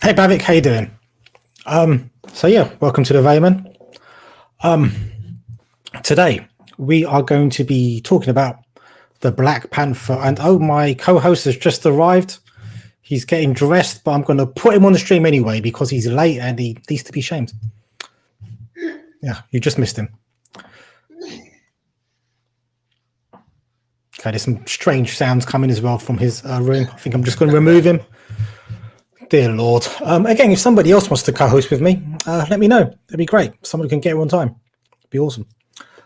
Hey Bavik, how you doing? So yeah, welcome to the Vaya Men. Today we are going to be talking about the Black Panther, and oh, my co-host has just arrived. He's getting dressed, but I'm going to put him on the stream anyway because he's late and he needs to be shamed. Yeah, you just missed him. Okay, there's some strange sounds coming as well from his room. I think I'm just going to remove him. Dear Lord. Again, if somebody else wants to co-host with me, let me know. That'd be great. Somebody can get here on time. It'd be awesome.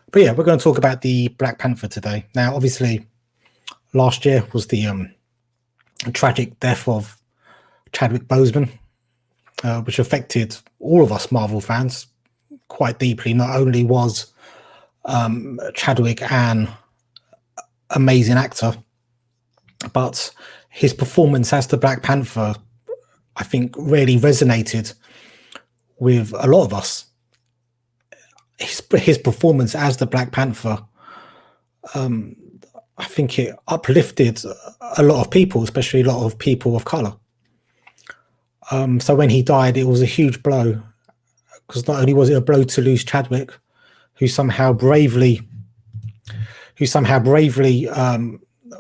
But yeah, we're going to talk about the Black Panther today. Now, obviously, last year was the tragic death of Chadwick Boseman, which affected all of us Marvel fans quite deeply. Not only was Chadwick an amazing actor, but his performance as the Black Panther, I think, really resonated with a lot of us. His performance as the Black Panther, I think it uplifted a lot of people, especially a lot of people of color. So when he died, it was a huge blow, because not only was it a blow to lose Chadwick, who somehow bravely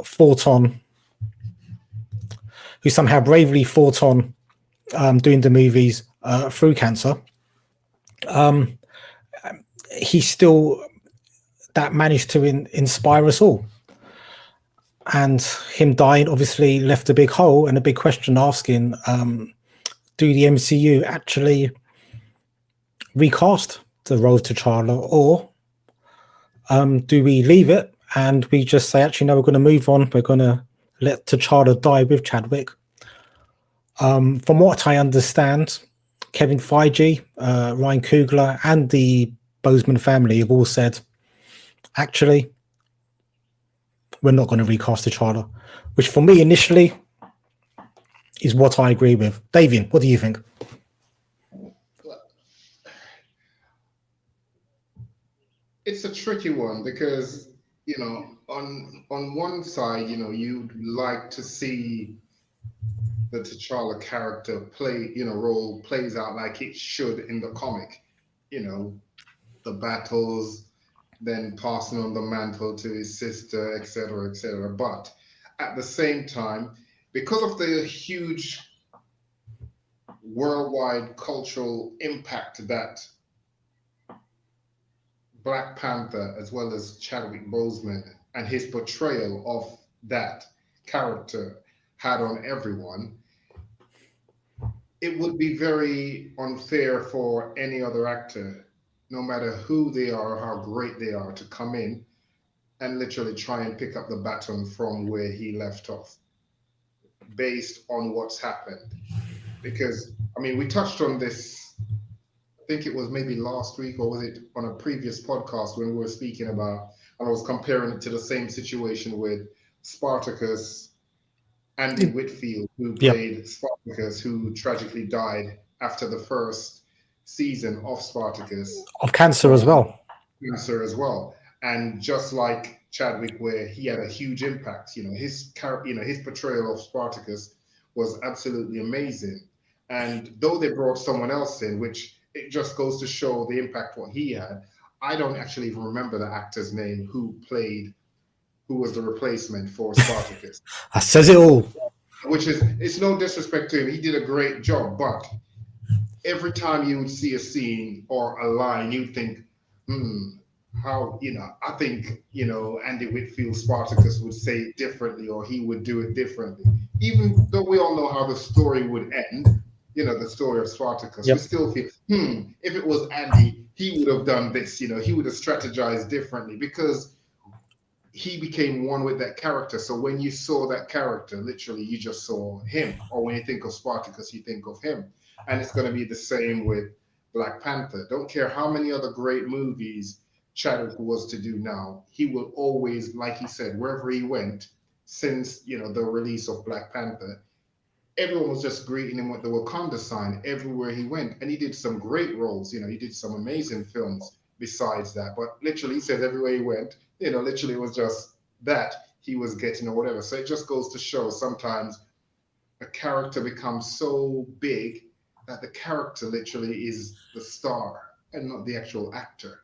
fought on doing the movies through cancer. He still that managed to inspire us all. And him dying obviously left a big hole and a big question asking, do the MCU actually recast the role of T'Challa, or do we leave it and we just say, actually, no, we're going to move on. We're going to let T'Challa die with Chadwick. From what I understand, Kevin Feige, Ryan Coogler, and the Boseman family have all said, actually, we're not going to recast T'Challa, which for me initially is what I agree with. Davian, what do you think? It's a tricky one because, on one side, you'd like to see the T'Challa character role plays out like it should in the comic. You know, the battles, then passing on the mantle to his sister, etc., etc. But at the same time, because of the huge worldwide cultural impact that Black Panther, as well as Chadwick Boseman and his portrayal of that character had on everyone, it would be very unfair for any other actor, no matter who they are, how great they are, to come in and literally try and pick up the baton from where he left off based on what's happened. Because, I mean, we touched on this, I think it was maybe last week, or was it on a previous podcast when we were speaking about, and I was comparing it to the same situation with Spartacus. Andy Whitfield, who Yeah, played Spartacus, who tragically died after the first season of Spartacus of cancer as from well. cancer as well. And just like Chadwick, where he had a huge impact, his portrayal of Spartacus was absolutely amazing. And though they brought someone else in, which it just goes to show the impact what he had, I don't actually even remember the actor's name who was the replacement for Spartacus. That says it all. Which is, it's no disrespect to him. He did a great job, but every time you would see a scene or a line, you'd think, hmm, how, I think, Andy Whitfield Spartacus would say it differently, or he would do it differently. Even though we all know how the story would end, the story of Spartacus, we Yep. still feel, if it was Andy, he would have done this, he would have strategized differently, because he became one with that character. So when you saw that character, literally, you just saw him. Or when you think of Spartacus, you think of him. And it's going to be the same with Black Panther. Don't care how many other great movies Chadwick was to do now, he will always, like he said, wherever he went since the release of Black Panther, everyone was just greeting him with the Wakanda sign everywhere he went. And he did some great roles. He did some amazing films besides that. But literally, he said everywhere he went, literally it was just that he was getting or whatever. So it just goes to show sometimes a character becomes so big that the character literally is the star and not the actual actor.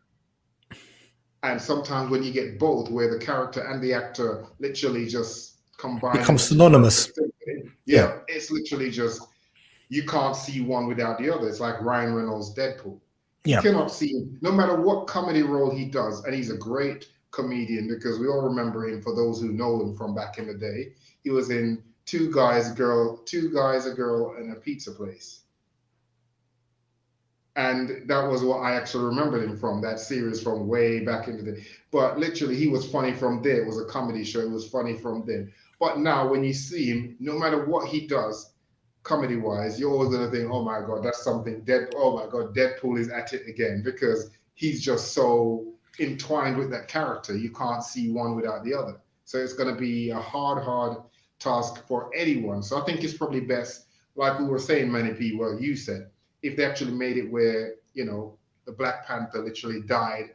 And sometimes when you get both, where the character and the actor literally just combine Becomes into perfect synonymous. symphony, Yeah, yeah, it's literally just you can't see one without the other. It's like Ryan Reynolds' Deadpool. You yeah, cannot see, no matter what comedy role he does, and he's a great comedian because we all remember him for those who know him from back in the day. He was in Two Guys, a Girl, and a Pizza Place. And that was what I actually remembered him from, that series from way back in the day. But literally, he was funny from there. It was a comedy show. It was funny from then. But now, when you see him, no matter what he does, comedy wise, you're always gonna think, oh my god, that's something dead. Oh my god, Deadpool is at it again because he's just so entwined with that character. You can't see one without the other. So it's gonna be a hard task for anyone. So I think it's probably best, like we were saying, many people, well, you said, if they actually made it where, the Black Panther literally died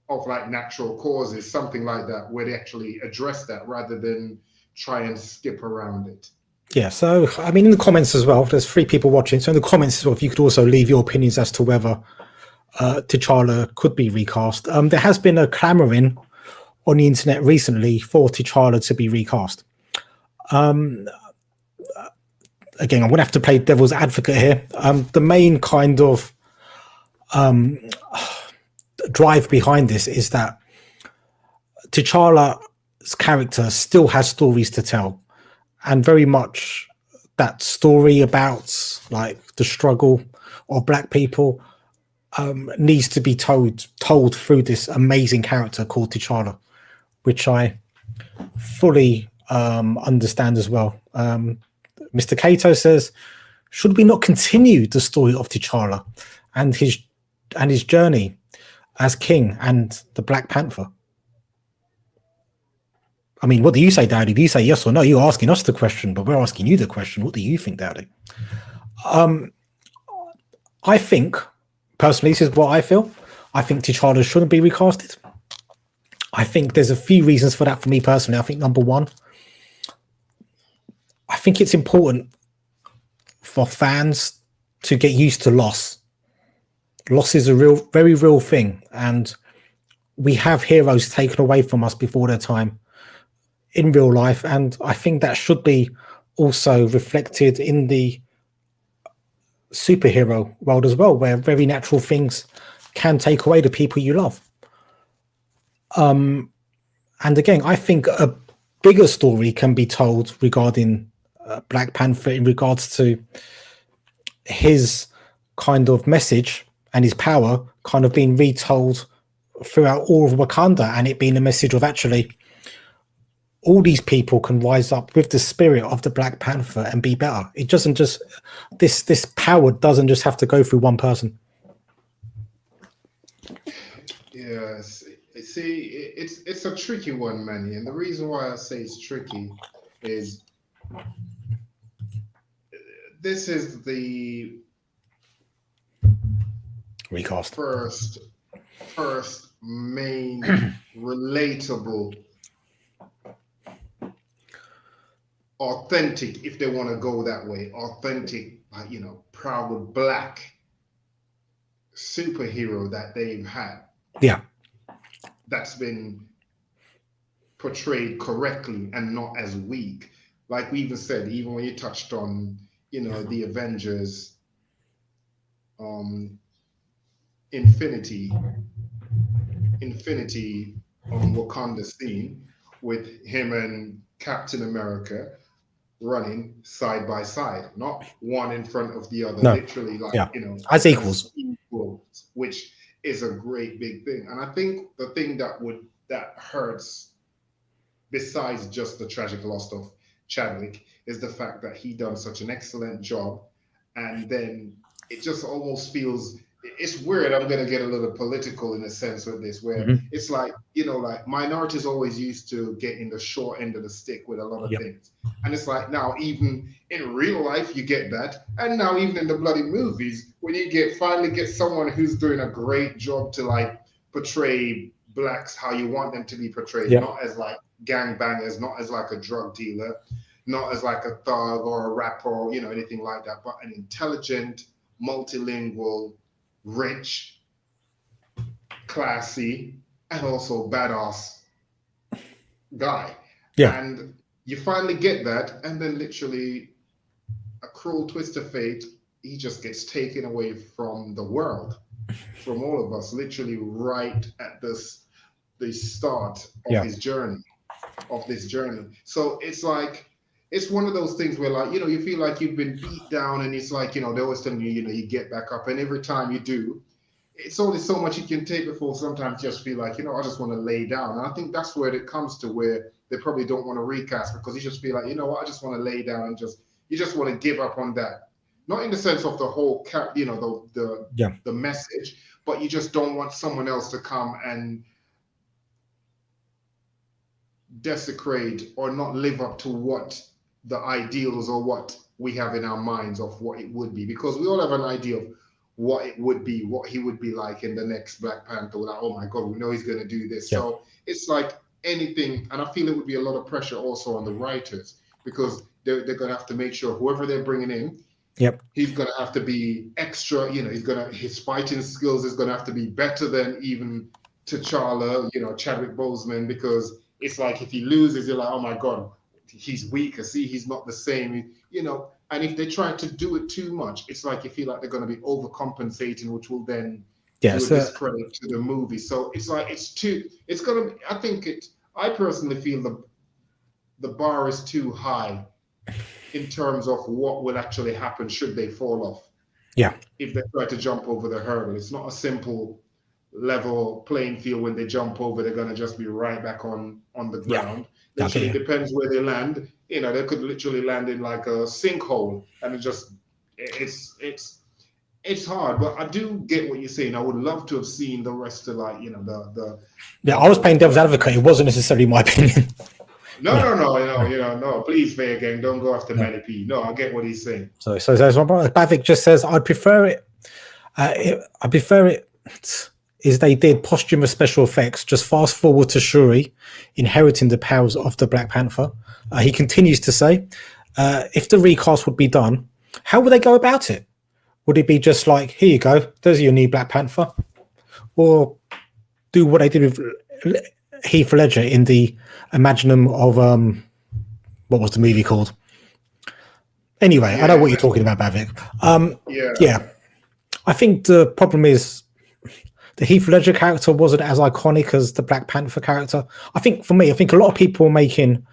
of like natural causes, something like that, where they actually address that rather than try and skip around it. yeah. So, I mean, in the comments as well, there's 3 people watching. So, in the comments as well, if you could also leave your opinions as to whether T'Challa could be recast. There has been a clamoring on the internet recently for T'Challa to be recast. Again, I'm going to have to play devil's advocate here. The main kind of drive behind this is that T'Challa's character still has stories to tell, and very much that story about like the struggle of Black people needs to be told through this amazing character called T'Challa, which I fully understand as well. Mr. Cato says, should we not continue the story of T'Challa and his journey as king and the Black Panther? I mean, what do you say, Dowdy? Do you say yes or no? You're asking us the question, but we're asking you the question. What do you think, Dowdy? I think, personally, this is what I feel. I think T'Challa shouldn't be recasted. I think there's a few reasons for that for me personally. I think number one, I think it's important for fans to get used to loss. Loss is a very real thing, and we have heroes taken away from us before their time in real life, and I think that should be also reflected in the superhero world as well, where very natural things can take away the people you love. And again, I think a bigger story can be told regarding Black Panther in regards to his kind of message and his power kind of being retold throughout all of Wakanda, and it being a message of actually all these people can rise up with the spirit of the Black Panther and be better. It doesn't just this power doesn't just have to go through one person. Yes, see, it's a tricky one, Manny, and the reason why I say it's tricky is this is the Recast. first main relatable, authentic, if they want to go that way, authentic, proud Black superhero that they've had. Yeah. That's been portrayed correctly and not as weak. Like we even said, even when you touched on, the Avengers, Infinity, Wakanda scene with him and Captain America running side by side, not one in front of the other, No. literally like, Yeah. As equals. Which is a great big thing. And I think the thing that hurts, besides just the tragic loss of Chadwick, is the fact that he done such an excellent job, and then it just almost feels, it's weird. I'm gonna get a little political in a sense with this, where it's like, like minorities always used to get in the short end of the stick with a lot of Yep. things. And it's like now even in real life you get that. And now even in the bloody movies, when you finally get someone who's doing a great job to like portray Blacks how you want them to be portrayed, Yep. not as like gangbangers, not as like a drug dealer, not as like a thug or a rapper or anything like that, but an intelligent, multilingual, rich, classy, and also badass guy. Yeah. And you finally get that, and then literally a cruel twist of fate, he just gets taken away from the world, from all of us, literally right at the start of Yeah. his journey, of this journey. So it's like it's one of those things where, like, you feel like you've been beat down, and it's like, they're always telling you, you get back up, and every time you do, it's only so much you can take before sometimes just feel like, I just want to lay down. And I think that's where it comes to, where they probably don't want to recast, because you just feel like, I just want to lay down and you just want to give up on that. Not in the sense of the whole Yeah. the message, but you just don't want someone else to come and desecrate or not live up to what the ideals or what we have in our minds of what it would be, because we all have an idea of what it would be, what he would be like in the next Black Panther. Like, oh my God, we know he's going to do this. Yeah. So it's like anything, and I feel it would be a lot of pressure also on the writers, because they're going to have to make sure whoever they're bringing in, Yep. he's going to have to be extra, his fighting skills is going to have to be better than even T'Challa, Chadwick Boseman, because it's like if he loses, you're like, oh my God, he's weaker. See, he's not the same, And if they try to do it too much, it's like you feel like they're going to be overcompensating, which will then do a discredit to the movie. So it's like I personally feel the bar is too high in terms of what will actually happen should they fall off. Yeah. If they try to jump over the hurdle, it's not a simple level playing field. When they jump over, they're going to just be right back on the ground. Yeah. Literally depends where they land. They could literally land in like a sinkhole, and it's hard. But I do get what you're saying. I would love to have seen the rest of, like, I was playing devil's advocate. It wasn't necessarily my opinion. No. Please, Fair Gang, don't go after Manny P. No, I get what he's saying. So Bavik just says, I'd prefer it. I prefer it. Is they did posthumous special effects. Just fast forward to Shuri inheriting the powers of the Black Panther. He continues to say, if the recast would be done, how would they go about it? Would it be just like, here you go, there's your new Black Panther? Or do what they did with Heath Ledger in the Imaginum of, what was the movie called? Anyway, I know what you're talking about, Bavik. Yeah. I think the problem is, the Heath Ledger character wasn't as iconic as the Black Panther character. I think a lot of people are making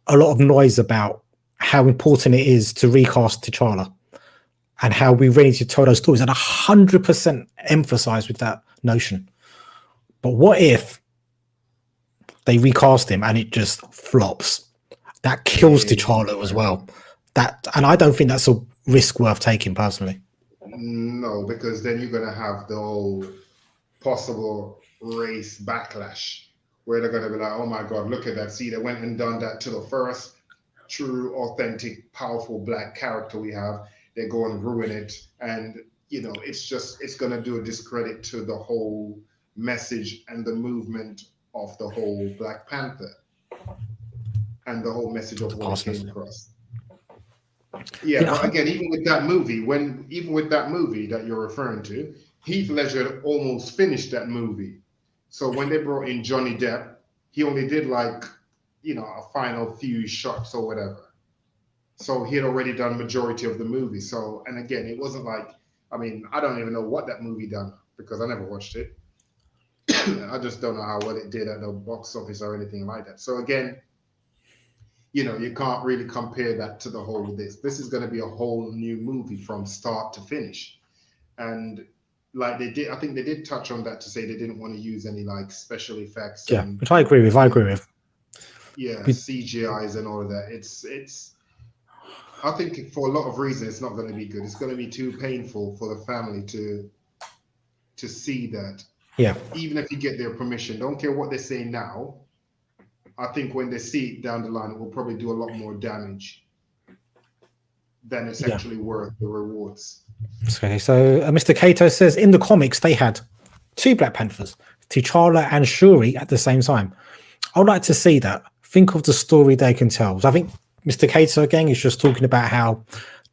a lot of noise about how important it is to recast T'Challa and how we really need to tell those stories, and 100% emphasize with that notion. But what if they recast him and it just flops? That kills T'Challa as well. And I don't think that's a risk worth taking personally. No, because then you're going to have the whole possible race backlash, where they're going to be like, oh my God, look at that. See, they went and done that to the first true, authentic, powerful Black character we have. They go and ruin it. And, it's going to do a discredit to the whole message and the movement of the whole Black Panther and the whole message of what it came across. Yeah, but again, even with that movie that you're referring to, Heath Ledger almost finished that movie. So when they brought in Johnny Depp, he only did like, a final few shots or whatever. So he had already done majority of the movie. So, and again, it wasn't like, I don't even know what that movie done, because I never watched it. I just don't know how well it did at the box office or anything like that. So again, you can't really compare that to the whole this. This is going to be a whole new movie from start to finish. And like I think they did touch on that to say they didn't want to use any like special effects. Yeah, which I agree with. Yeah, CGIs and all of that. It's I think for a lot of reasons it's not going to be good. It's going to be too painful for the family to see that. Yeah. Even if you get their permission, don't care what they say now. I think when they see it down the line, it will probably do a lot more damage than it's actually worth the rewards. Okay, so Mr. Cato says, in the comics, they had 2 Black Panthers, T'Challa and Shuri at the same time. I would like to see that. Think of the story they can tell. So I think Mr. Cater again is just talking about how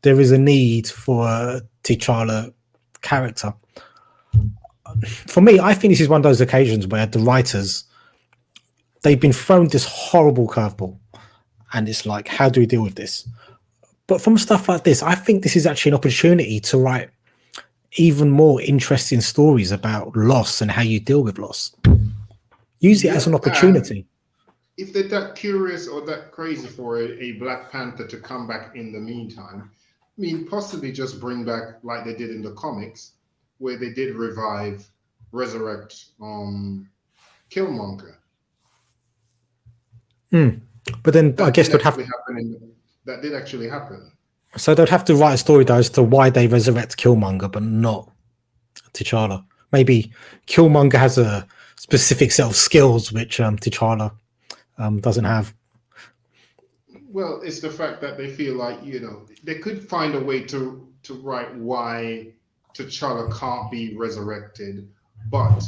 there is a need for a T'Challa character. For me, I think this is one of those occasions where the writers, they've been thrown this horrible curveball, and it's like, how do we deal with this? But from stuff like this, I think this is actually an opportunity to write even more interesting stories about loss and how you deal with loss. Use it as an opportunity. If they're that curious or that crazy for a Black Panther to come back in the meantime, I mean, possibly just bring back, like they did in the comics, where they did resurrect Killmonger. But then I guess that did actually happen. So they'd have to write a story though as to why they resurrect Killmonger, but not T'Challa. Maybe Killmonger has a specific set of skills which T'Challa doesn't have. Well, it's the fact that they feel like, you know, they could find a way to write why T'Challa can't be resurrected, but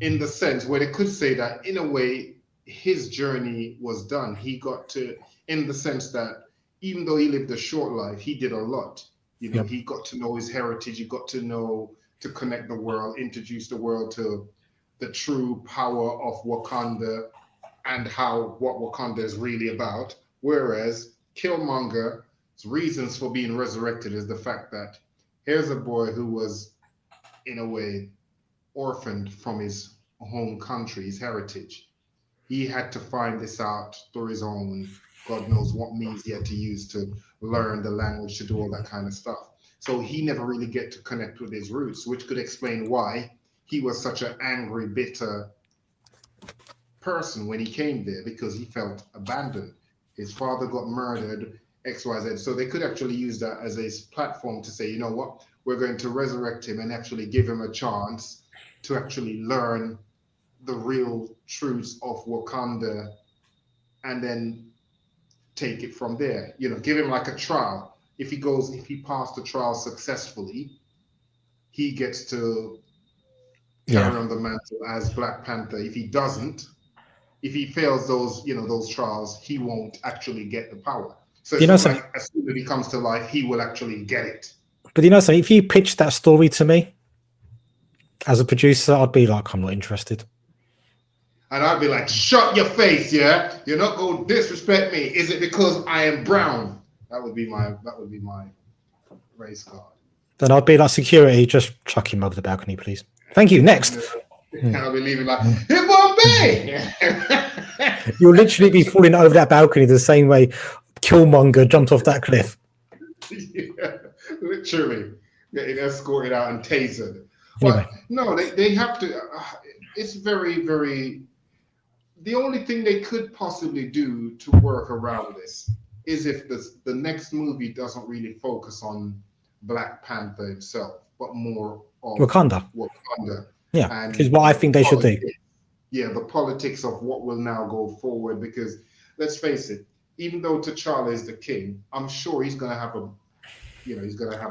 in the sense where they could say that in a way his journey was done. He got to, in the sense that even though he lived a short life, he did a lot. You know, he got to know his heritage. He got to know, to connect the world, introduce the world to the true power of Wakanda and what Wakanda is really about. Whereas Killmonger's reasons for being resurrected is the fact that here's a boy who was, in a way, orphaned from his home country, his heritage. He had to find this out through his own, God knows what means he had to use to learn the language, to do all that kind of stuff. So he never really get to connect with his roots, which could explain why he was such an angry, bitter person when he came there, because he felt abandoned. His father got murdered, XYZ. So they could actually use that as a platform to say, you know what, we're going to resurrect him and actually give him a chance to actually learn the real truths of Wakanda and then take it from there. You know, give him like a trial. If he passed the trial successfully, he gets to carry on the mantle as Black Panther. If he doesn't, if he fails those trials, he won't actually get the power. So it's like as soon as he comes to life, he will actually get it. But you know something, if you pitched that story to me as a producer, I'd be like, I'm not interested. And I'd be like, shut your face, yeah? You're not going to disrespect me. Is it because I am brown? That would be my race card. Then I'd be like, security, just chuck him over the balcony, please. Thank you. Next. And I'll be leaving like, it won't be. You'll literally be falling over that balcony the same way Killmonger jumped off that cliff. Yeah, literally getting escorted out and tasered. Anyway. But no, they have to. It's very, very. The only thing they could possibly do to work around this is if the next movie doesn't really focus on Black Panther himself, but more on Wakanda. Yeah, which is what I think they should do. Yeah, the politics of what will now go forward, because let's face it, even though T'Challa is the king, I'm sure he's going to have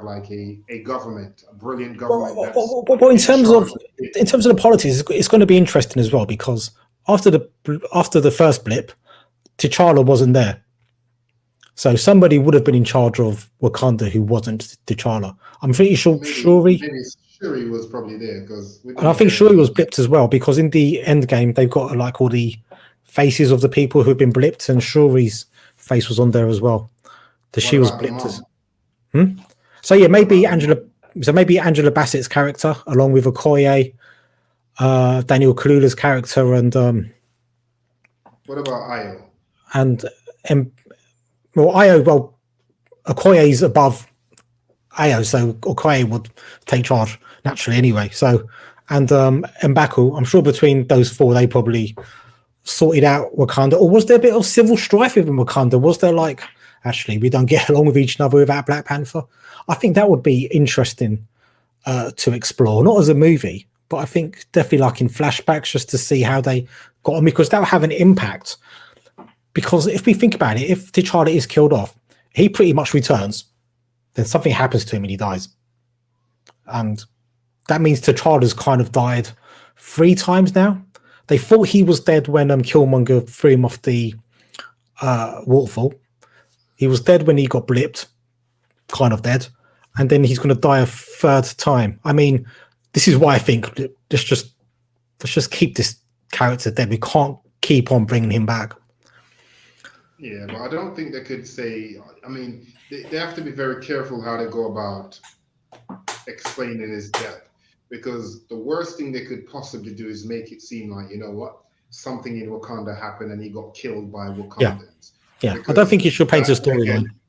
like a government, a brilliant government. Well, in terms of the politics, it's going to be interesting as well, because after the first blip, T'Challa wasn't there. So somebody would have been in charge of Wakanda who wasn't T'Challa. I'm pretty sure Shuri was probably there, and I think Shuri was blipped as well, because in the end game they've got like all the faces of the people who've been blipped, and Shuri's face was on there as well. She was blipped as. So yeah, maybe Angela Bassett's character, along with Okoye, Daniel Kaluuya's character, and what about Ayo? And Okoye's above Ayo, so Okoye would take charge naturally anyway. So, and M'Baku, I'm sure between those four, they probably sorted out Wakanda. Or was there a bit of civil strife within Wakanda? Was there like, actually, we don't get along with each other without Black Panther? I think that would be interesting to explore, not as a movie, but I think definitely like in flashbacks, just to see how they got on, because that will have an impact. Because if we think about it, if T'Challa is killed off, he pretty much returns. Then something happens to him and he dies. And that means T'Challa's kind of died 3 times now. They thought he was dead when Killmonger threw him off the waterfall. He was dead when he got blipped, kind of dead, and then he's going to die a third time. I mean, this is why I think let's just keep this character dead. We can't keep on bringing him back. Yeah, but I don't think they could say. I mean, they have to be very careful how they go about explaining his death, because the worst thing they could possibly do is make it seem like, you know what, something in Wakanda happened and he got killed by Yeah, Wakandans. yeah. I don't Because think you should paint a that storyline. again,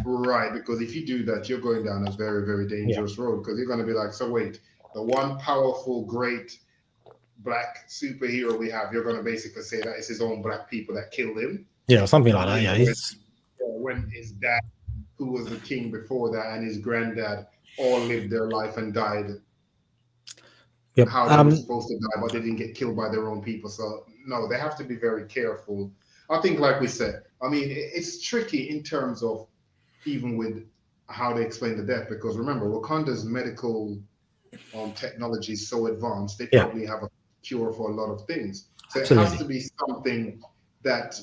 right? Because if you do that, you're going down a very, very Yeah, dangerous road. Because you're going to be like, so wait, the one powerful, great black superhero we have, you're going to basically say that it's his own black people that killed him. yeah, something like that. You Yeah, know, when his dad, who was the king before that, and his granddad all lived their life and died yep. how they were supposed to die, but they didn't get killed by their own people. So no, they have to be very careful. I think, like we said, I mean, it's tricky in terms of even with how they explain the death, because remember, Wakanda's medical technology is so advanced, they Yeah, probably have a cure for a lot of things. So it has absolutely. to be something that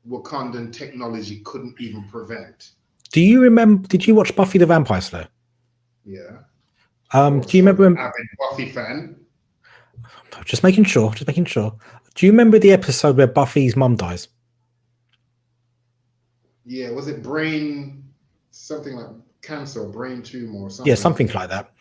Wakandan technology couldn't even prevent. Do you remember? Did you watch Buffy the Vampire Slayer? Yeah, of Do you course. I was remember? an avid Buffy fan. Just making sure. Just making sure. Do you remember the episode where Buffy's mum dies? Yeah, was it brain something like cancer, or brain tumor, or Yeah, something like something that? like that.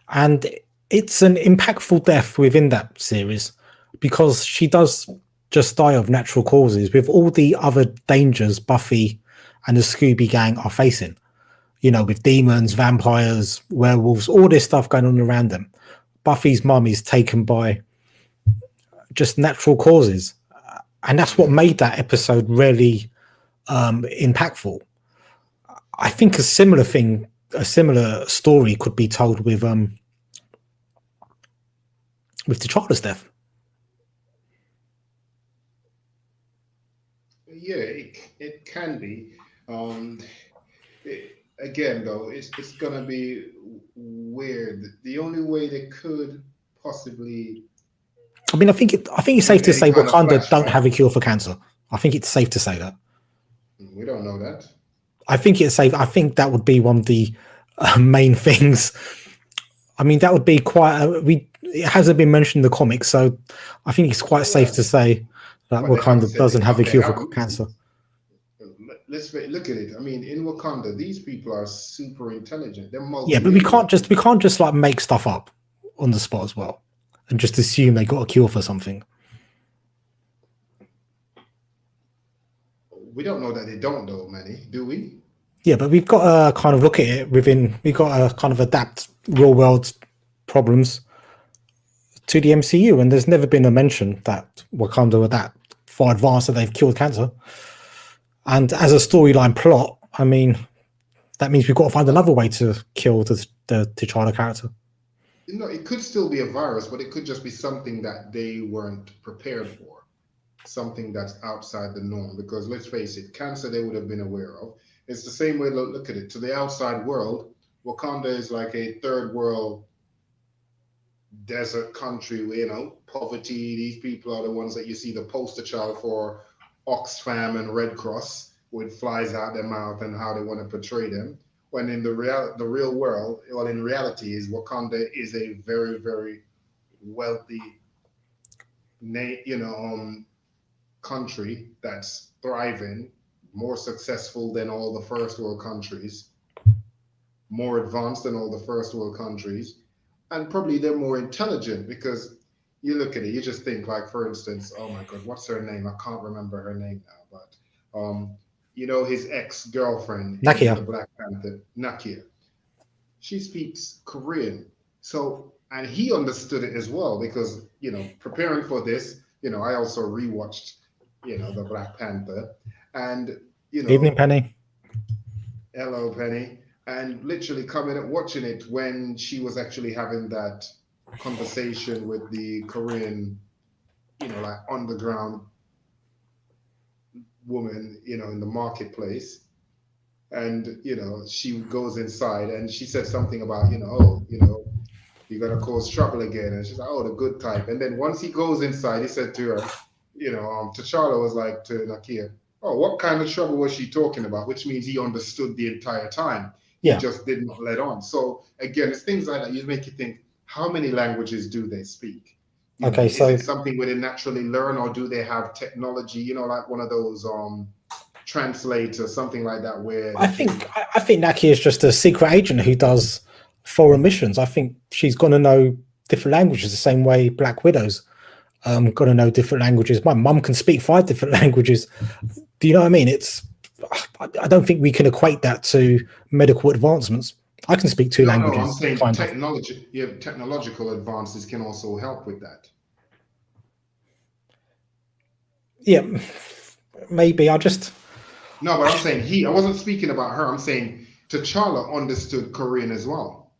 And it's an impactful death within that series because she does just die of natural causes with all the other dangers Buffy and the Scooby Gang are facing. You know, with demons, vampires, werewolves, all this stuff going on around them. Buffy's mum is taken by just natural causes. And that's what Yeah, made that episode really impactful. I think a similar thing, a similar story could be told with T'Challa's death. yeah, it can be. Um, Again, though, it's gonna be weird. The only way they could possibly I mean, I think it's safe do to any say kind of Wakanda don't flashback, have a cure for cancer. I think it's safe to say that. we don't know that. I think it's safe. I think that would be one of the main things. I mean, that would be quite. It hasn't been mentioned in the comics, so I think it's quite safe Yeah, to say that but they haven't Wakanda said doesn't have a they cure for haven't. cancer. Let's look at it. I mean, in Wakanda, these people are super intelligent. They're Yeah, but we can't multimillionaires. just like make stuff up on the spot as well, and just assume they got a cure for something. We don't know that they don't know, Manny, do we? Yeah, but we've got to kind of look at it within. We've got to kind of adapt real world problems to the MCU, and there's never been a mention that Wakanda are that far advanced that they've killed cancer. And as a storyline plot, I mean, that means we've got to find another way to kill the T'Challa character. You know, it could still be a virus, but it could just be something that they weren't prepared for, something that's outside the norm. Because let's face it, cancer they would have been aware of. It's the same way, look at it. To the outside world, Wakanda is like a third world desert country where, you know, poverty, these people are the ones that you see the poster child for Oxfam and Red Cross with flies out their mouth and how they want to portray them. When in the real world, well, in reality, is Wakanda is a very, very wealthy, you know, country that's thriving, more successful than all the first world countries, more advanced than all the first world countries, and probably they're more intelligent because you look at it, you just think like, for instance, oh my God, what's her name? I can't remember her name now, but you know, his ex-girlfriend in the Nakia, Black Panther, Nakia, she speaks Korean. So, and he understood it as well because, you know, preparing for this, you know, I also rewatched, you know, the Black Panther, and you evening, know, Penny. hello, Penny. And literally coming and watching it when she was actually having that conversation with the Korean, you know, like underground woman, you know, in the marketplace. And, you know, she goes inside and she said something about, you know, oh, you know, you're going to cause trouble again. And she's like, oh, the good type. And then once he goes inside, he said to her, you know, T'Challa was like to Nakia. Oh, what kind of trouble was she talking about? Which means he understood the entire time. He Yeah. just did not let on. So again, it's things like that. You make you think, how many languages do they speak? You know, Okay, is so it something where they naturally learn, or do they have technology? You know, like one of those translators, something like that, where I they can. think I think Naki is just a secret agent who does foreign missions. I think she's going to know different languages the same way Black Widow's got to know different languages. My mum can speak 5 different languages. Do you know what I mean? I don't think we can equate that to medical advancements. I can speak 2 No, no, I'm languages, saying kind of. technology. Yeah, technological advances can also help with that. Yeah, maybe. I just No, but I'm saying he. I wasn't speaking about her. I'm saying T'Challa understood Korean as well.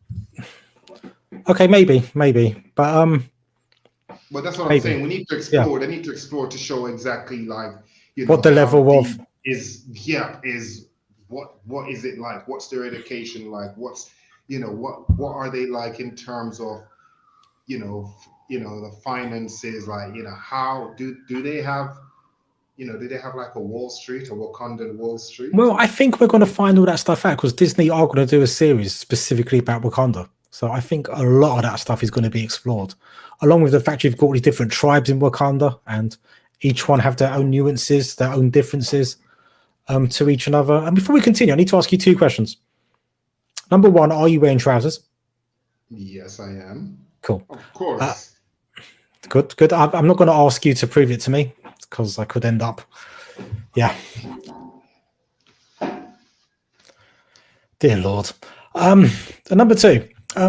okay, maybe, but But that's what I'm maybe, saying. We need to yeah. explore. They need to explore to show exactly like What the how level of deep is is what is it like? What's their education like? What's what are they like in terms of the finances? Like how do they have do they have like a Wall Street, a Wakandan Wall Street? Well, I think we're going to find all that stuff out because Disney are going to do a series specifically about Wakanda. So I think a lot of that stuff is going to be explored, along with the fact you've got all these different tribes in Wakanda, and each one have their own nuances, their own differences to each another. And before we continue, I need to ask you 2 questions. Number 1, are you wearing trousers? Yes, I am. Cool. Of course. Good. I'm not going to ask you to prove it to me because I could end up, yeah. Dear Lord. And number 2, I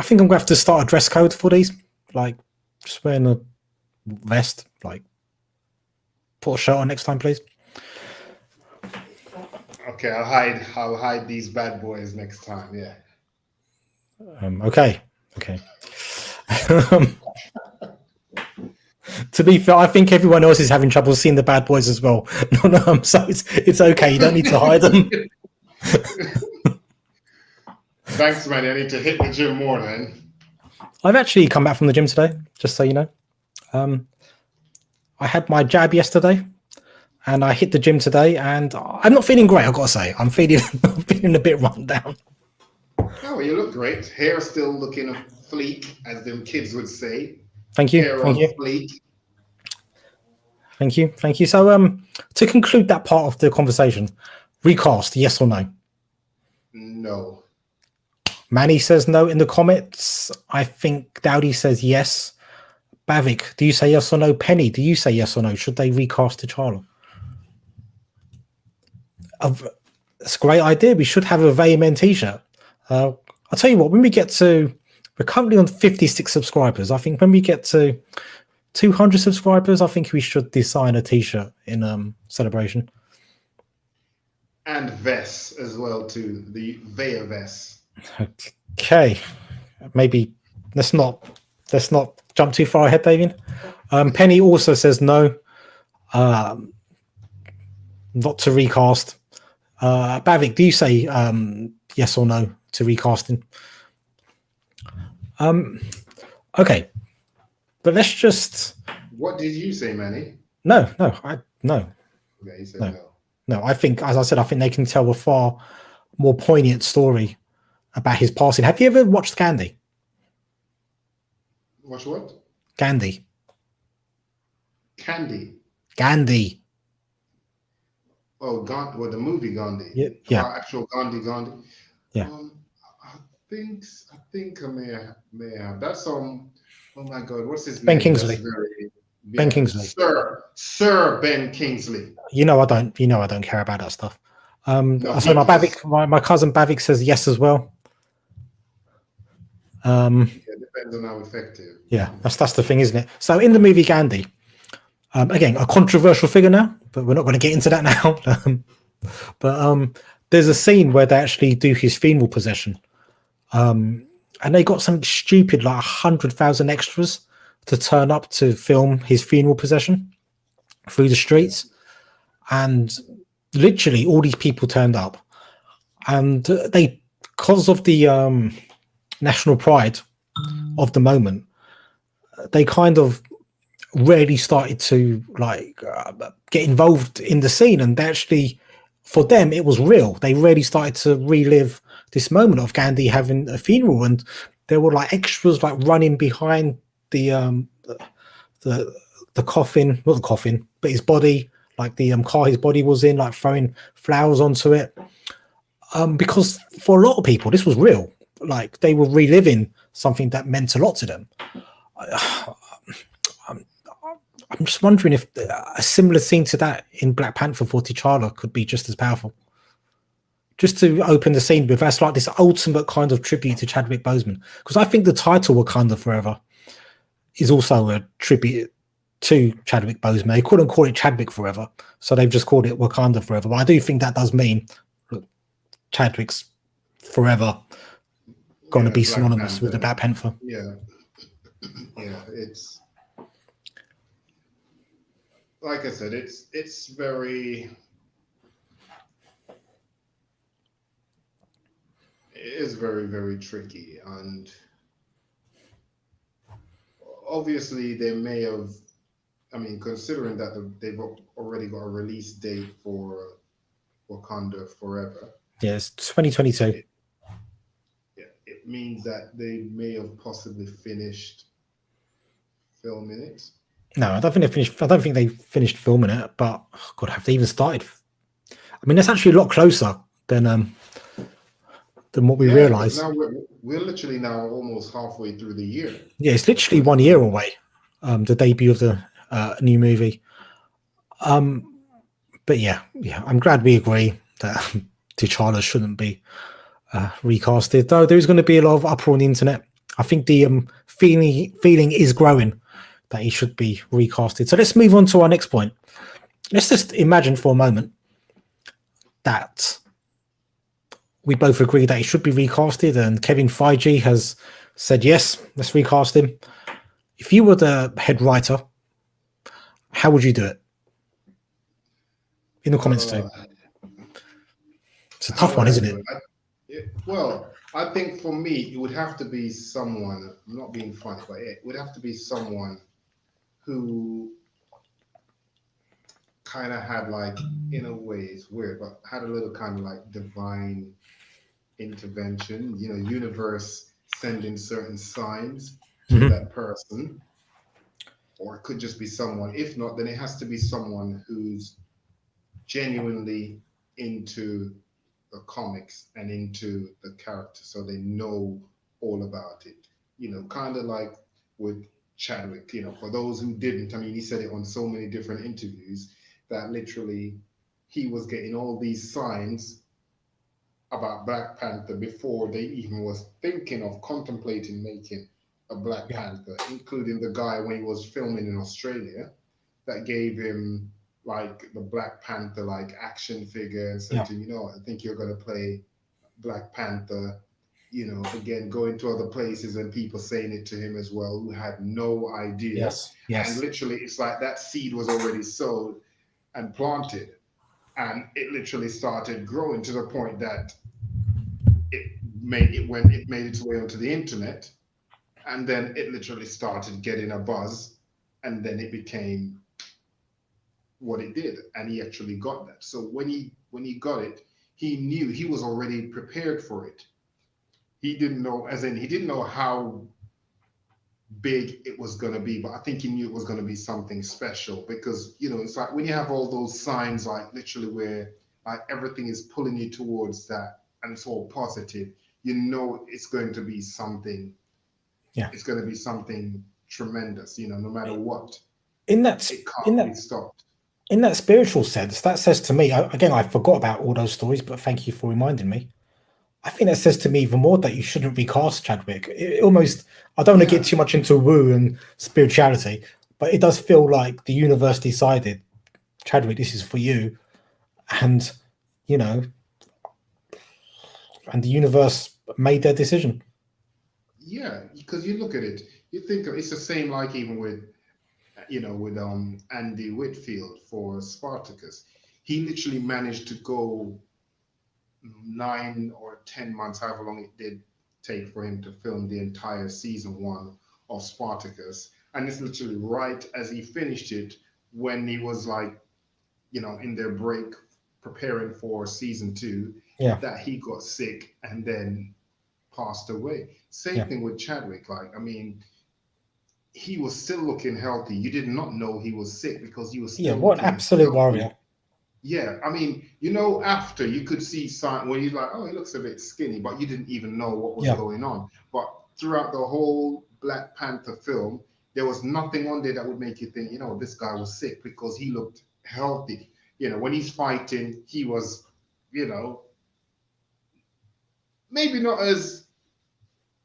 think I'm going to have to start a dress code for these. Like, just wearing a vest. Like, put a shirt on next time, please. Okay, I'll hide these bad boys next time. Yeah. Okay. To be fair, I think everyone else is having trouble seeing the bad boys as well. No, so it's okay. You don't need to hide them. Thanks, man. I need to hit the gym more then. I've actually come back from the gym today, just so you know. I had my jab yesterday, and I hit the gym today, and I'm not feeling great. I've got to say, I'm feeling a bit run down. Oh, you look great. Hair still looking fleek, as them kids would say. Thank you. Hair Thank on you. fleek. Thank you. So, to conclude that part of the conversation, recast, yes or no? No. Manny says no in the comments. I think Dowdy says yes. Bavik, do you say yes or no? Penny, do you say yes or no? Should they recast T'Challa? It's a great idea. We should have a Vaya Men t-shirt. I'll tell you what, when we get to, we're currently on 56 subscribers. I think when we get to 200 subscribers, I think we should design a t-shirt in celebration. And vests as well too. The Vaya vests. Okay, maybe let's not jump too far ahead, David. Penny also says no, not to recast. Bavik, do you say yes or no to recasting? Okay, but let's just. What did you say, Manny? No. Okay, he said no. No, I think, as I said, I think they can tell a far more poignant story about his passing. Have you ever watched Gandhi? Watch what? Gandhi. Gandhi. Oh, Gandhi. Well, the movie Gandhi. Yeah. About actual Gandhi. Yeah. I think I may have. That's Oh my God, what's his Ben name? Kingsley. Ben Kingsley. Sir Ben Kingsley. I don't care about that stuff. No, so my cousin Bavik says yes as well. It depends on how effective. Yeah, that's the thing, isn't it? So in the movie Gandhi, again, a controversial figure now, but we're not going to get into that now. But there's a scene where they actually do his funeral procession, and they got something stupid like 100,000 extras to turn up to film his funeral procession through the streets, and literally all these people turned up, and they, because of the national pride of the moment, they kind of rarely started to like get involved in the scene, and they actually, for them, it was real. They really started to relive this moment of Gandhi having a funeral, and there were like extras like running behind the the the coffin, not the coffin, but his body, like the car his body was in, like throwing flowers onto it. Because for a lot of people, this was real. Like they were reliving something that meant a lot to them. I'm just wondering if a similar scene to that in Black Panther for T'Challa could be just as powerful. Just to open the scene with, that's like this ultimate kind of tribute to Chadwick Boseman. Because I think the title Wakanda Forever is also a tribute to Chadwick Boseman. They couldn't call it Chadwick Forever, so they've just called it Wakanda Forever. But I do think that does mean, look, Chadwick's forever going to Yeah, be Black synonymous with the Panther. Black Panther. Yeah, yeah. It's like I said, it's very it is very very tricky, and obviously they may have. I mean, considering that they've already got a release date for Wakanda Forever, Yeah, it's 2022. it yeah, it means that they may have possibly finished filming it. No, I don't think they finished. I don't think they finished filming it. But oh God, have they even started? I mean, that's actually a lot closer than what we Yeah, because realise. now we're literally now almost halfway through the year. Yeah, it's literally Because 1 year away. The debut of the new movie. But yeah, I'm glad we agree that T'Challa shouldn't be recasted. Though there is going to be a lot of uproar on the internet. I think the feeling is growing that he should be recasted. So let's move on to our next point. Let's just imagine for a moment that we both agree that he should be recasted, and Kevin Feige has said yes, let's recast him. If you were the head writer, how would you do it? In the comments too. uh, It's a how tough would one, I isn't do it? it? Well, I think for me, it would have to be someone. I'm not being funny, but it would have to be someone who kind of had like, in a way, it's weird, but had a little kind of like divine intervention. You know, universe sending certain signs to Mhm. that person, or it could just be someone. If not, then it has to be someone who's genuinely into the comics and into the character, so they know all about it. You know, kind of like with Chadwick. You know, for those who didn't, I mean, he said it on so many different interviews that literally he was getting all these signs about Black Panther before they even was thinking of contemplating making a Black Yeah. Panther, including the guy when he was filming in Australia that gave him like the Black Panther like action figure and said Yeah. to him, you know, I think you're gonna play Black Panther. You know, again, going to other places and people saying it to him as well who had no idea. Yes. And Yes. literally, it's like that seed was already sowed and planted, and it literally started growing to the point that it it made its way onto the internet, and then it literally started getting a buzz, and then it became what it did, and he actually got that. So when he got it, he knew he was already prepared for it. He didn't know, as in he didn't know how big it was going to be, but I think he knew it was going to be something special because you know it's like when you have all those signs, like literally where like everything is pulling you towards that, and it's all positive. You know it's going to be something. Yeah. It's going to be something tremendous. You know, no matter what, In that it in can't be that stopped. in that spiritual sense, that says to me, again, I forgot about all those stories, but thank you for reminding me. I think that says to me even more that you shouldn't recast Chadwick. It almost, I don't want to get Yeah, too much into woo and spirituality, but it does feel like the universe decided, Chadwick, this is for you, and you know, and the universe made their decision. yeah, because you look at it, you think it's the same like even with with Andy Whitfield for Spartacus. He literally managed to go 9 or 10 months, however long it did take for him to film the entire season one of Spartacus, And it's literally right as he finished it, when he was like, in their break preparing for season two, Yeah, that he got sick and then passed away. Same yeah, thing with Chadwick. Like, I mean, he was still looking healthy. You did not know he was sick because he was yeah. still What an looking absolute healthy. warrior. Yeah, I mean, after you could see sign when you're like, oh, he looks a bit skinny, but you didn't even know what was Yeah, going on. But throughout the whole Black Panther film, there was nothing on there that would make you think, this guy was sick, because he looked healthy. When he's fighting, he was, you know, maybe not as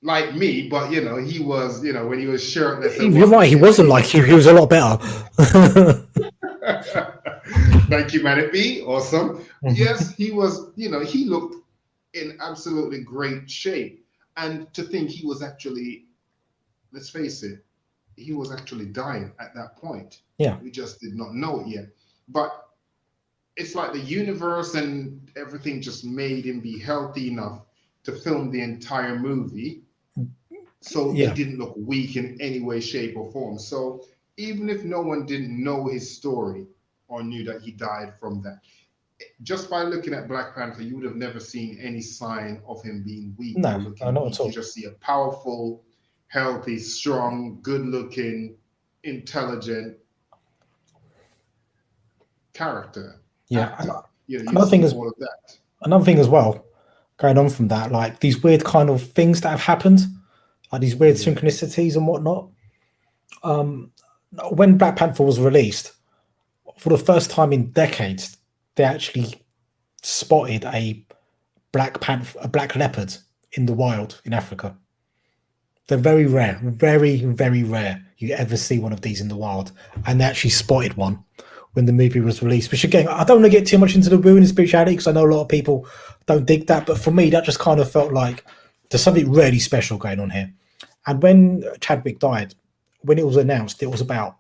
like me, but he was, when he was shirtless and you're right. whatnot, He wasn't like you. He was a lot better. Thank you, Manny. Awesome. Yes, he was, he looked in absolutely great shape. And to think he was actually, let's face it, he was actually dying at that point. Yeah, We just did not know it yet. But it's like the universe and everything just made him be healthy enough to film the entire movie. So he yeah. didn't look weak in any way, shape, or form. So even if no one didn't know his story or knew that he died from that, just by looking at Black Panther, you would have never seen any sign of him being weak No, or no, looking not at weak. You all. just see a powerful, healthy, strong, good looking, intelligent character, Yeah. And actor. You another thing see is all of that. another thing as well, going on from that, like these weird kind of things that have happened, like these weird Yeah, synchronicities and whatnot. Um, when Black Panther was released, for the first time in decades, they actually spotted a black leopard in the wild in Africa. They're very rare, very, very rare. You ever see one of these in the wild, and they actually spotted one when the movie was released. Which again, I don't want to get too much into the woo and spirituality because I know a lot of people don't dig that, but for me, that just kind of felt like there's something really special going on here. And when Chadwick died, when it was announced, it was about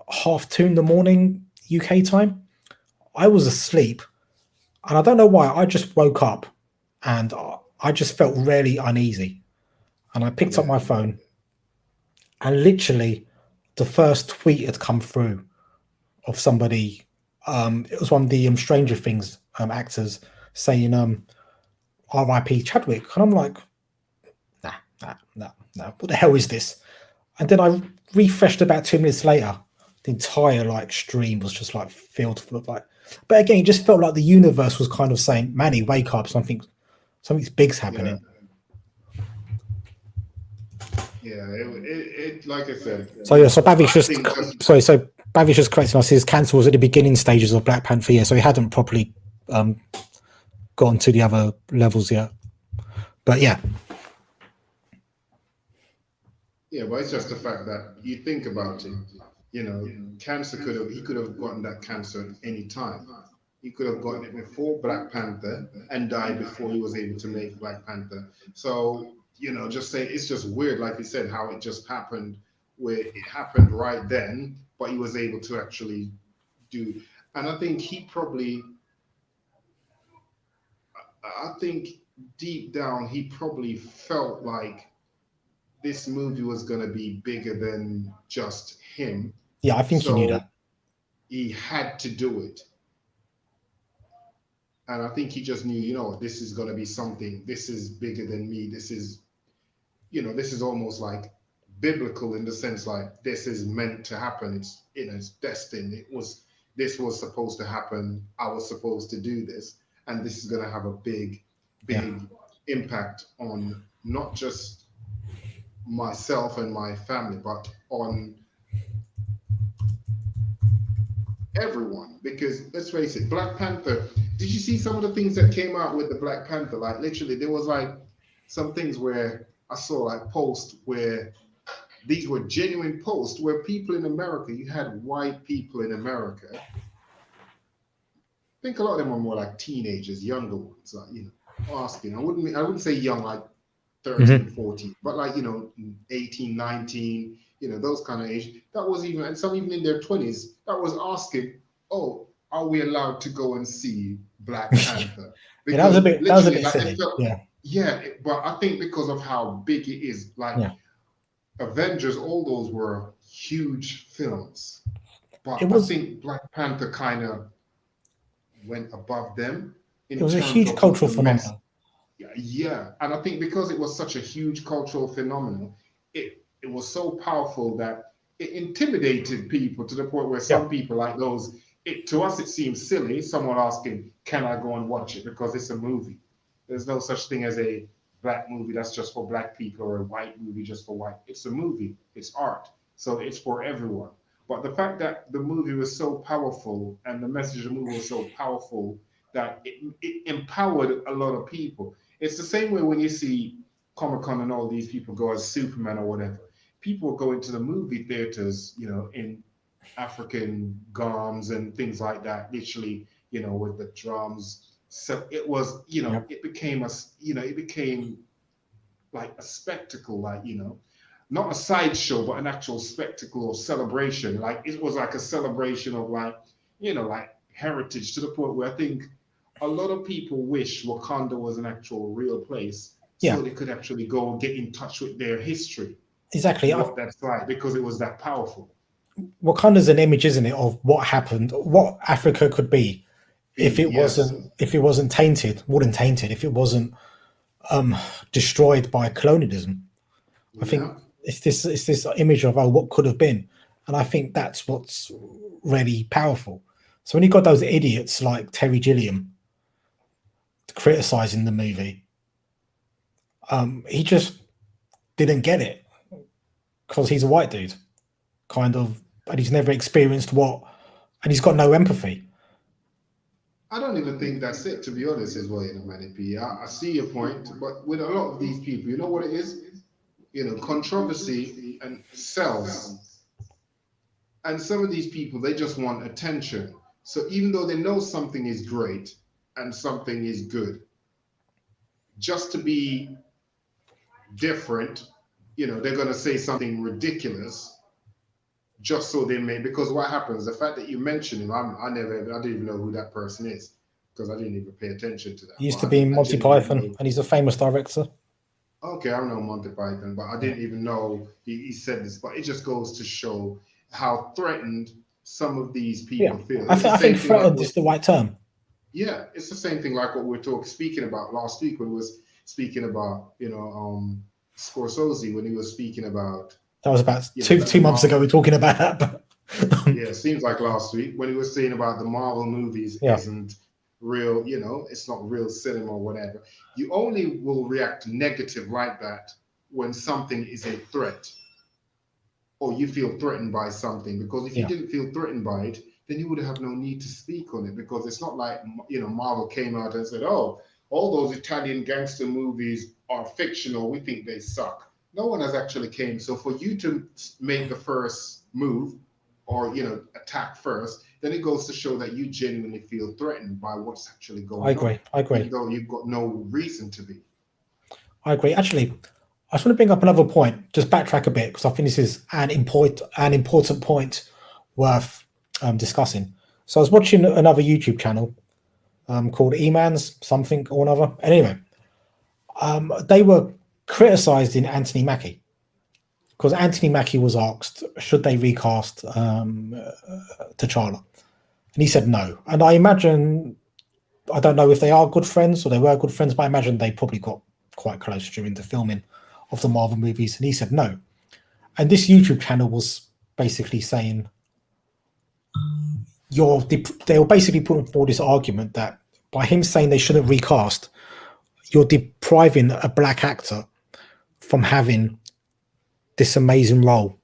2:30 in the morning UK time. I was asleep, and I don't know why. I just woke up, and I just felt really uneasy. And I picked up yeah, my phone, and literally, the first tweet had come through of somebody. It was one of the Stranger Things actors saying "R.I.P. Chadwick," and I'm like, nah, nah, nah, nah. What the hell is this? And then I refreshed about 2 minutes later. The entire like stream was just like filled full of like. But again, it just felt like the universe was kind of saying, "Manny, wake up! Something's big's yeah, happening." yeah. Like I said, So yeah, so I Bavish just think just sorry, so Bavish just correcting us. His cancer was at the beginning stages of Black Panther, yeah, so he hadn't properly um, gotten to the other levels yet. But yeah, yeah, but it's just the fact that you think about it. Cancer he could have gotten that cancer at any time. He could have gotten it before Black Panther and died before he was able to make Black Panther. So, just say it's just weird, like you said, how it just happened, where it happened right then, but he was able to actually do. And I think deep down, he probably felt like this movie was going to be bigger than just him. yeah, I think he knew So that. he had to do it. And I think he just knew, this is going to be something. This is bigger than me. This is almost like biblical in the sense like this is meant to happen. It's destined. This was supposed to happen. I was supposed to do this. And this is going to have a big, Yeah, big impact on not just myself and my family, but on everyone. Because let's face it, Black Panther. Did you see some of the things that came out with the Black Panther? Like literally, there was like some things where I saw like posts where these were genuine posts where people in America, you had white people in America. I think a lot of them were more like teenagers, younger ones, like asking. I wouldn't say young like 13, hmm 14, but like 18, 19, those kind of age. That was even, and some even in their 20s, that was asking, oh, are we allowed to go and see Black Panther? yeah, that was a Because bit literally, like they silly. felt, Yeah, yeah, but I think because of how big it is, like yeah, Avengers, all those were huge films. It But I was think Black Panther kind of went above them it in was a terms huge of what cultural the mess. phenomenon. Yeah, yeah. And I think because it was such a huge cultural phenomenon, it was so powerful that it intimidated people to the point where Yeah, some people like those, it to us it seems silly, someone asking, can I go and watch it? Because it's a movie. There's no such thing as a black movie that's just for black people or a white movie just for white. It's a movie, it's art. So it's for everyone. But the fact that the movie was so powerful and the message of the movie was so powerful that it empowered a lot of people. It's the same way when you see Comic Con and all these people go as Superman or whatever. People go into the movie theaters, in African garms and things like that, literally, with the drums. So it was, yeah, it became it became like a spectacle, like, not a sideshow, but an actual spectacle or celebration. Like it was like a celebration of like, like heritage to the point where I think a lot of people wish Wakanda was an actual real place yeah. so they could actually go and get in touch with their history Exactly. and what that's like because it was that powerful. Wakanda's an image, isn't it, of what happened, what Africa could be if it Yes. wasn't tainted, wouldn't tainted, if it wasn't destroyed by colonialism. I think Yeah. it's this image of what could have been, and I think that's what's really powerful. So when you got those idiots like Terry Gilliam criticizing the movie, he just didn't get it because he's a white dude, kind of, and he's never experienced and he's got no empathy. I don't even think that's it, to be honest, as well, Manny P. I see your point, but with a lot of these people, you know what it is? Controversy and sells. And some of these people, they just want attention. So even though they know something is great and something is good, just to be different, they're going to say something ridiculous just so they may. Because what happens, the fact that you mentioned him, I didn't even know who that person is because I didn't even pay attention to He that. used But to be in I Monty genuinely Python, know. and he's a famous director. Okay, I know Monty Python, but I Yeah, didn't even know he said this. But it just goes to show how threatened some of these yeah. people feel. I It's the think I think same thing like threatened what. is the right term. Yeah, it's the same thing like what we were speaking about last week when we was speaking about Scorsese when he was speaking about That was about two that the two months ago. Marvel. We're talking about that, but Yeah, seems like last week when he was saying about the Marvel movies yeah, isn't real, it's not real cinema or whatever. You only will react negative like that when something is a threat or you feel threatened by something. Because if you yeah, didn't feel threatened by it, then you would have no need to speak on it. Because it's not like Marvel came out and said, "Oh, all those Italian gangster movies are fictional. We think they suck." No one has actually came. So for you to make the first move or attack first, then it goes to show that you genuinely feel threatened by what's actually I going on, agree. I even agree. though you've got no reason to be. I agree. Actually, I just want to bring up another point. Just backtrack a bit because I think this is an important point worth discussing. So I was watching another YouTube channel called Eman's something or another. Anyway, they were criticizing Anthony Mackie because Anthony Mackie was asked, should they recast T'Challa? And he said no. And I imagine, I don't know if they are good friends or they were good friends, but I imagine they probably got quite close during the filming of the Marvel movies. And he said no. And this YouTube channel was basically saying, they were basically putting forward this argument that by him saying they shouldn't recast, you're depriving a black actor from having this amazing role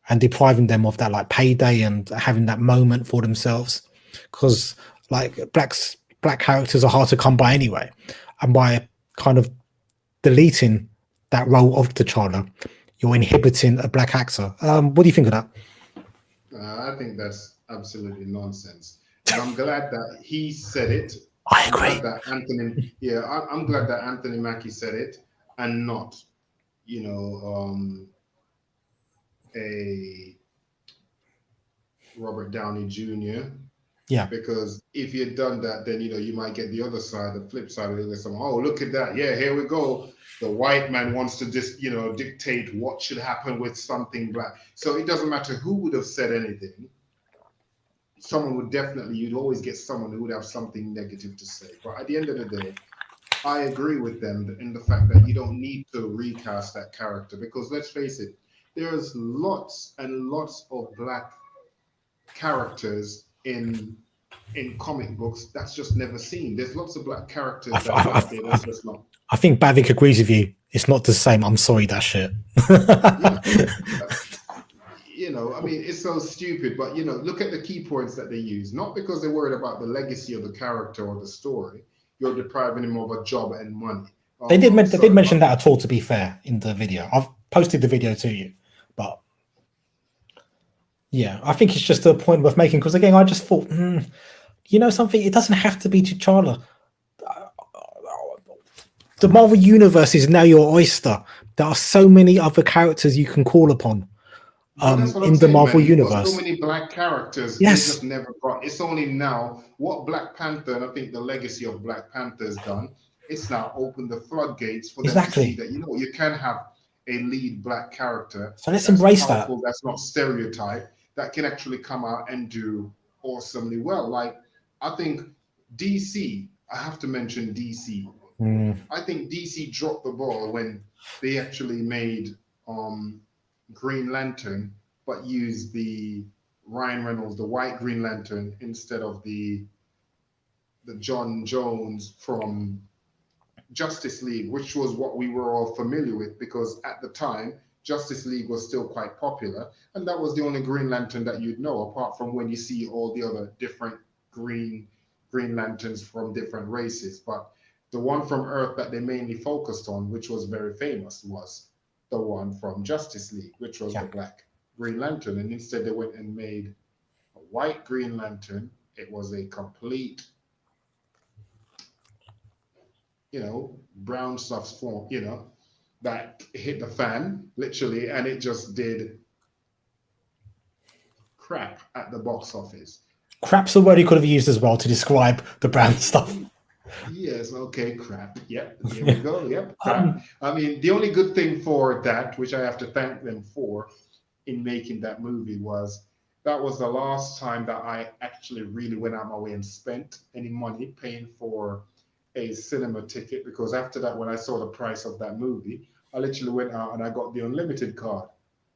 and depriving them of that like payday and having that moment for themselves because like black characters are hard to come by anyway, and by kind of deleting that role of T'Challa, you're inhibiting a black actor. What do you think of that? I think that's absolutely nonsense. And I'm glad that he said it. I I'm glad agree. that I'm glad that Anthony Mackie said it and not, you know, a Robert Downey Jr. Yeah. Because if you'd done that, then you might get the other side, the flip side of it. Oh, look at that! Yeah, here we go. The white man wants to just dictate what should happen with something black. So it doesn't matter who would have said anything. Someone would definitely, you'd always get someone who would have something negative to say. But at the end of the day, I agree with them in the fact that you don't need to recast that character, because let's face it, there's lots and lots of black characters in comic books that's just never seen. There's lots of black characters that's out there that's just not. I think Bavik agrees with you. It's not the same. I'm sorry, that shit. Yeah. I mean, it's so stupid, but look at the key points that they use. Not because they're worried about the legacy of the character or the story. You're depriving him of a job and money. They did mention that at all, to be fair, in the video. I've posted the video to you, but yeah, I think it's just a point worth making, because again, I just thought, something, it doesn't have to be T'Challa. The Marvel Universe is now your oyster. There are so many other characters you can call upon in the Marvel Universe. So many black characters. Yes. They just never got. It's only now what Black Panther, and I think the legacy of Black Panther has done. It's now opened the floodgates for them to see that you can have a lead black character. So let's embrace that. That's not stereotype. That can actually come out and do awesomely well. Like, I think DC. I have to mention DC. I think DC dropped the ball when they actually made Green Lantern, but used the Ryan Reynolds, the white Green Lantern, instead of the John Jones from Justice League, which was what we were all familiar with, because at the time Justice League was still quite popular, and that was the only Green Lantern that you'd know, apart from when you see all the other different Green Lanterns from different races. But the one from Earth that they mainly focused on, which was very famous, was the one from Justice League, which was the black Green Lantern. And instead they went and made a white Green Lantern. It was a complete, brown stuff's form, that hit the fan, literally, and it just did crap at the box office. Crap's the word you could have used as well to describe the brown stuff. Yes, okay, crap. Yep, there we go. Yep, crap. I mean, the only good thing for that, which I have to thank them for in making that movie, was that was the last time that I actually really went out my way and spent any money paying for a cinema ticket, because after that, when I saw the price of that movie, I literally went out and I got the unlimited card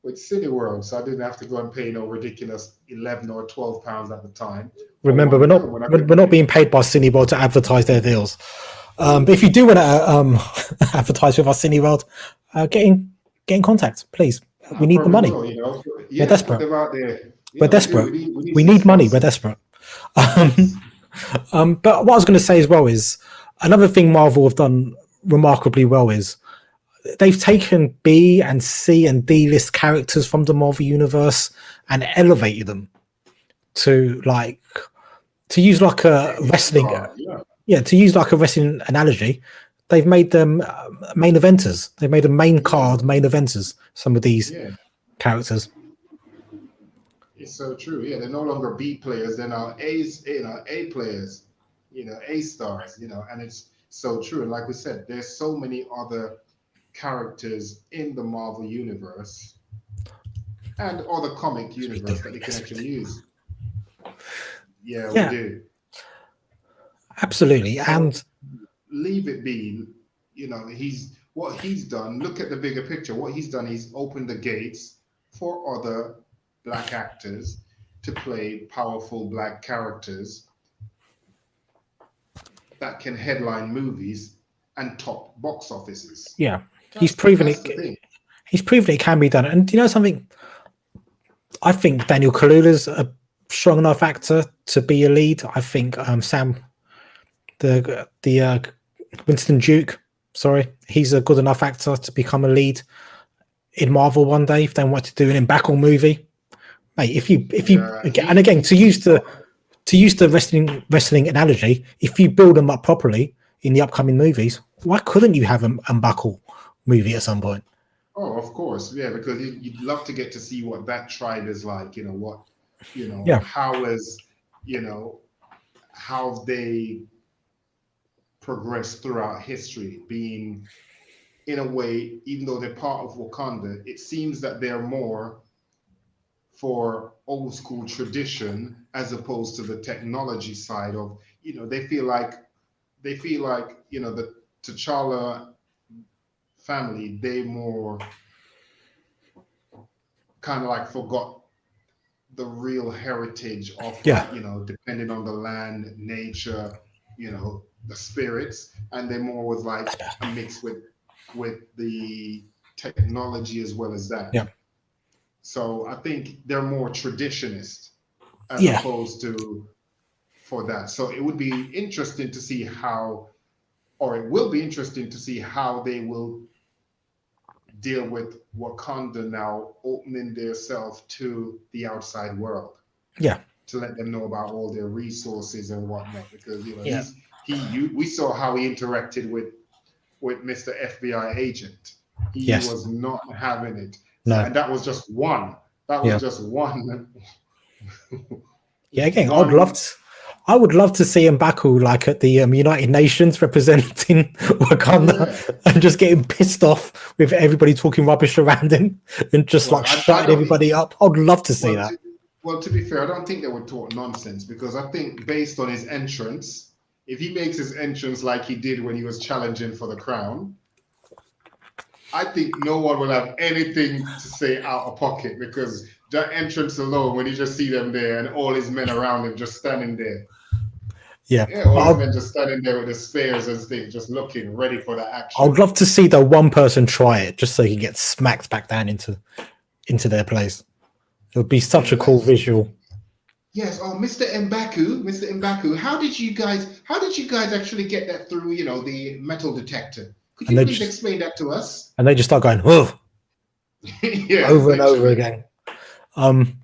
with Cineworld, so I didn't have to go and pay no ridiculous £11 or £12 at the time. Remember, we're not being paid by Cineworld to advertise their deals. But if you do want to advertise with our Cineworld, get in contact, please. We need the money. We're desperate. We're desperate. We need money. We're desperate. But what I was going to say as well is, another thing Marvel have done remarkably well is they've taken B and C and D list characters from the Marvel Universe and elevated them to use like a wrestling, to use like a wrestling analogy. They've made them main eventers. They've made them main card main eventers. Some of these characters. It's so true. Yeah, they're no longer B players. They're now A players. A stars. And it's so true. And like we said, there's so many other characters in the Marvel universe and other comic universe that they can actually use. Yeah, we do. Absolutely. So, and leave it be. What he's done. Look at the bigger picture. What he's done, he's opened the gates for other black actors to play powerful black characters that can headline movies and top box offices. Yeah. He's proven it. He's proven it can be done. And do you know something? I think Daniel Kaluuya's a strong enough actor to be a lead. I think Sam, the Winston Duke, he's a good enough actor to become a lead in Marvel one day if they want to do an M'Baku movie. Mate, if you and again to use the wrestling analogy, if you build them up properly in the upcoming movies, why couldn't you have a M'Baku movie at some point? Oh, of course, yeah, because you'd love to get to see what that tribe is like. How has you know, how they progress throughout history, being in a way, even though they're part of Wakanda, it seems that they're more for old school tradition as opposed to the technology side of, they feel like, the T'Challa family, they more kind of like forgot the real heritage of, Yeah, like, depending on the land, nature, the spirits, and they more was like a mix with the technology as well as that. yeah, So I think they're more traditionist as yeah, opposed to for that. So it would be interesting to see how, or it will be interesting to see how they will deal with Wakanda now opening themselves to the outside world, yeah, to let them know about all their resources and whatnot. Because yeah. we saw how he interacted with Mr. FBI agent. He Yes. was not having it. So, No. and that was just one. That was Yeah. just one. Yeah. Again, One. I would love to see M'Baku like at the United Nations representing Wakanda Yeah. and just getting pissed off with everybody talking rubbish around him and just Well, like I shutting don't. everybody up. I'd love to see Well, that. to, well, to be fair, I don't think they would talk nonsense because I think based on his entrance, if he makes his entrance like he did when he was challenging for the crown, I think no one will have anything to say out of pocket because that entrance alone, when you just see them there and all his men around him just standing there, Yeah. yeah, all his But men just standing there with the spears and things, just looking ready for the I'd action. love to see the one person try it just so he gets smacked back down into their place. It would be such a cool Let's. visual. Yes. Oh, Mr. Mbaku, how did you guys actually get that through, the metal detector? Could And you they please just explain that to us? start going, oh, Yeah, over and over literally. again. Um,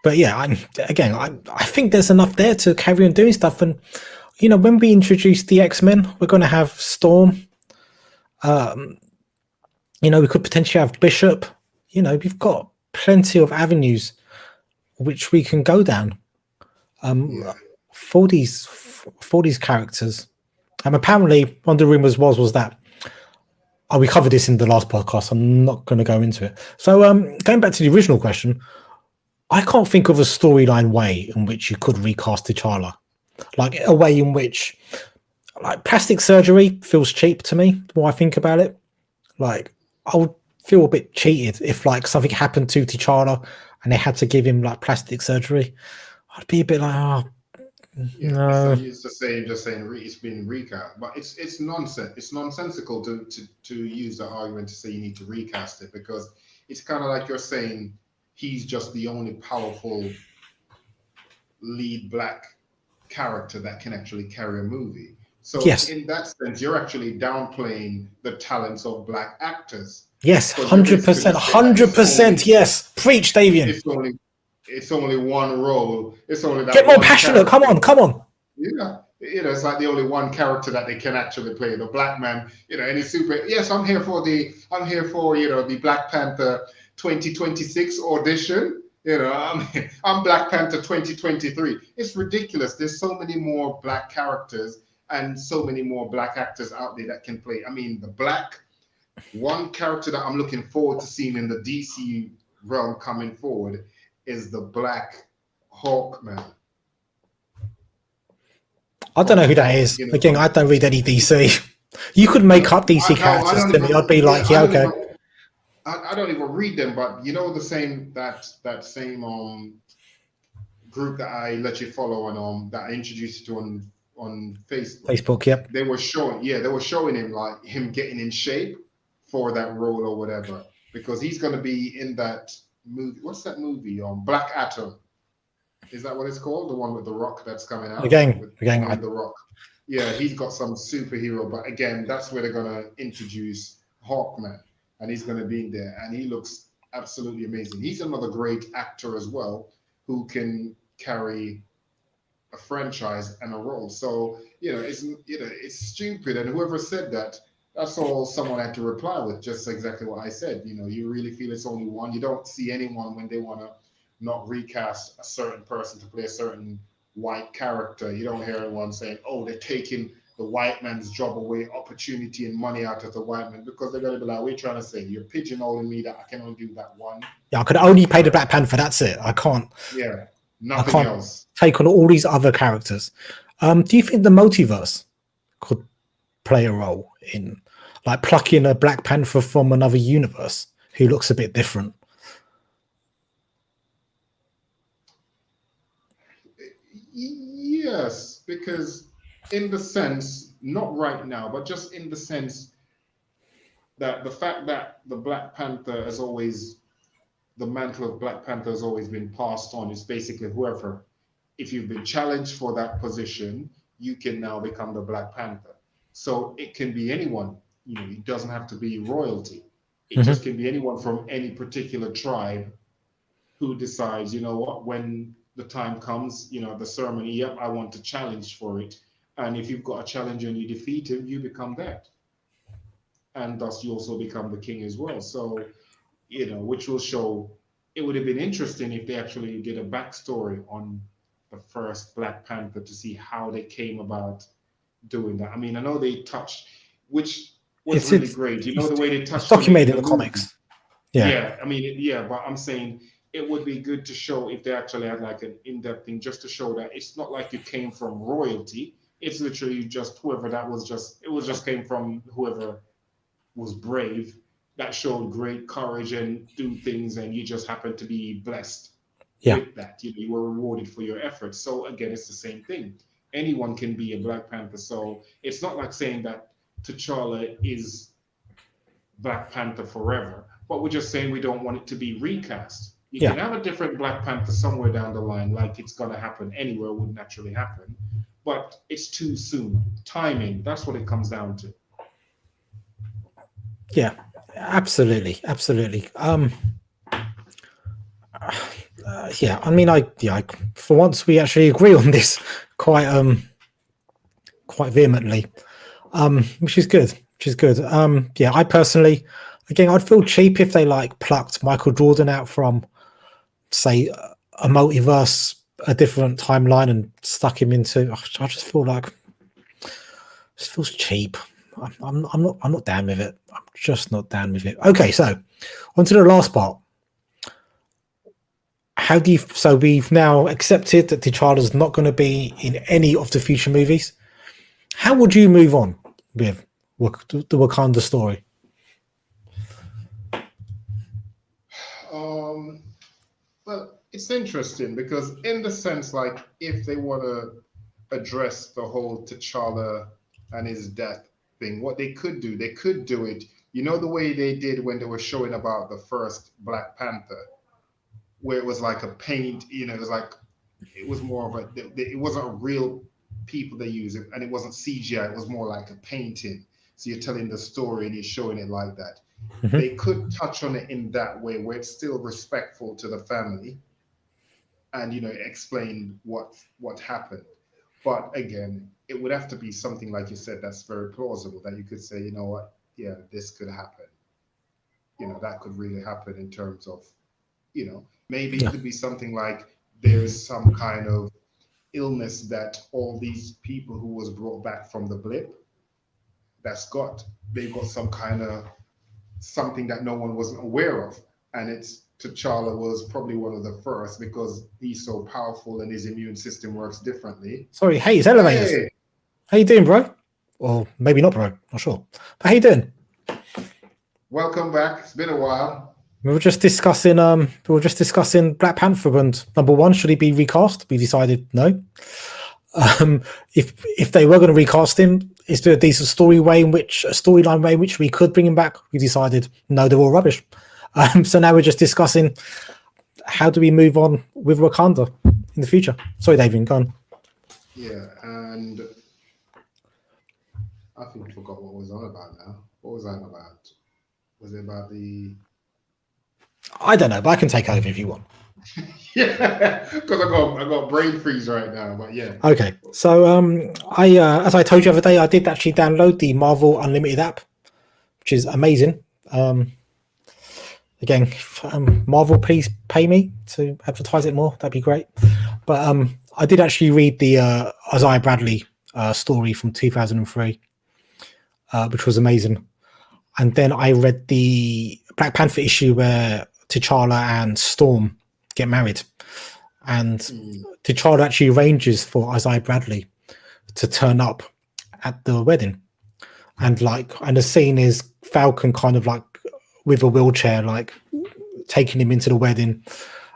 but yeah, I think there's enough there to carry on doing stuff. And when we introduce the X-Men, we're going to have Storm. We could potentially have Bishop. We've got plenty of avenues which we can go down Yeah. for these characters. Apparently, one of the rumors was that we covered this in the last podcast. I'm not going to go into it. So, going back to the original question, I can't think of a storyline way in which you could recast T'Challa. Like a way in which, like, plastic surgery feels cheap to me. The more I think about it, like, I would feel a bit cheated if like something happened to T'Challa and they had to give him like plastic surgery. I'd be a bit like, oh Yeah, it's no, just saying it's been recast, but it's nonsense. It's nonsensical to use the argument to say you need to recast it because it's kind of like you're saying he's just the only powerful lead black character that can actually carry a movie. So yes, in that sense, you're actually downplaying the talents of black actors yes, because you're hundred basically percent, just saying that hundred percent, yes. Preach, Davian. it's only one role. It's only Get that more one passionate. Come character. on, come on. Yeah, it's like the only one character that they can actually play, the black man. Any super. Yes, I'm here for the Black Panther 2026 audition. I'm Black Panther 2023. It's ridiculous. There's so many more black characters and so many more black actors out there that can play. I mean, the black one character that I'm looking forward to seeing in the DC realm coming forward is the Black Hawkman I don't know who that from is. Again, I don't read any DC. You could make up DC no, I characters don't to me. even. I'd be Yeah, like, I yeah, don't okay. even. I don't even read them, but the same that same group that I let you follow on that I introduced you to on Facebook. Facebook, yep. They were showing him like him getting in shape for that role or whatever because he's going to be in that movie. What's that movie on Black Atom? Is that what it's called? The one with the Rock that's coming out with Again, him and the Rock. Yeah, he's got some superhero, but again, that's where they're gonna introduce Hawkman, and he's gonna be in there, and he looks absolutely amazing. He's another great actor as well, who can carry a franchise and a role. So it's stupid, and whoever said that, that's all someone had to reply with, just exactly what I said. You really feel it's only one. You don't see anyone when they want to not recast a certain person to play a certain white character. You don't hear anyone saying, "Oh, they're taking the white man's job away, opportunity and money out of the white man," because they're going to be like, "We're trying to say you're pigeonholing me that I can only do that one." Yeah, I could only pay the Black Panther. That's it. I can't. Yeah, I nothing can't else. take on all these other characters. Do you think the multiverse could play a role in, like, plucking a Black Panther from another universe who looks a bit different? Yes, because in the sense, not right now, but just in the sense that the fact that the Black Panther has always, the mantle of Black Panther has always been passed on. It's basically whoever, if you've been challenged for that position, you can now become the Black Panther. So it can be anyone, it doesn't have to be royalty. It just can be anyone from any particular tribe who decides, you know what, when the time comes, the ceremony, yep, I want to challenge for it. And if you've got a challenge and you defeat him, you become that. And thus you also become the king as well. So, which will show, it would have been interesting if they actually did a backstory on the first Black Panther to see how they came about doing that. I mean, I know they touched, which was really great. The way they it's touched on it documented in in the the movie. comics. Yeah, I mean, yeah, but I'm saying it would be good to show if they actually had like an in-depth thing just to show that it's not like you came from royalty. It's literally just whoever that was just, it was just came from whoever was brave, that showed great courage and do things, and you just happened to be blessed Yeah, with that. You were rewarded for your efforts. So again, it's the same thing. Anyone can be a Black Panther. So it's not like saying that T'Challa is Black Panther forever, but we're just saying we don't want it to be recast. You yeah, can have a different Black Panther somewhere down the line, like it's gonna happen anywhere, would naturally happen, but it's too soon. Timing, that's what it comes down to. yeah. Absolutely, absolutely. Yeah. I mean, for once we actually agree on this quite quite vehemently, which is good. Which is good. Yeah, I personally, again, I'd feel cheap if they like plucked Michael Jordan out from, say, a multiverse, a different timeline, and stuck him into. I just feel like it just feels cheap. I'm not down with it. I'm just not down with it. Okay, so on to the last part. How do you? So we've now accepted that T'Challa's not going to be in any of the future movies. How would you move on with the Wakanda story? Um, well, it's interesting because, in the sense, like, if they want to address the whole T'Challa and his death thing, what they could do it, the way they did when they were showing about the first Black Panther, where it was like a paint, it was like, it was more of a, it wasn't a real people they use it, and it wasn't CGI, it was more like a painting. So you're telling the story and you're showing it like that. They could touch on it in that way where it's still respectful to the family, and explain what happened. But again, it would have to be something like you said that's very plausible, that you could say, you know what, yeah, this could happen. That could really happen in terms of, maybe it Yeah, could be something like there's some kind of illness that all these people who was brought back from the blip, they've got some kind of something that no one wasn't aware of. And it's T'Challa was probably one of the first because he's so powerful and his immune system works differently. sorry. Hey, it's elevators. Hey, How you doing, bro? Or maybe not, bro. Not sure. But how you doing? welcome back. It's been a while. We were just discussing Black Panther, and number one, should he be recast? We decided no. If they were going to recast him, is there a decent storyline way in which we could bring him back? We decided no, they're all rubbish. So now we're just discussing how do we move on with Wakanda in the future. Sorry, David, go on. Yeah, and I think I forgot what was on about now. What was that about? Was it about the I don't know, but I can take over if you want. yeah, because I got brain freeze right now, but yeah. Okay, so I as I told you the other day, I did actually download the Marvel Unlimited app, which is amazing. Again, if, Marvel, please pay me to advertise it more. That'd be great. But I did actually read the Isaiah Bradley story from 2003, which was amazing. And then I read the Black Panther issue where T'Challa and Storm get married. And T'Challa actually arranges for Isaiah Bradley to turn up at the wedding. And the scene is Falcon kind of like with a wheelchair, like taking him into the wedding.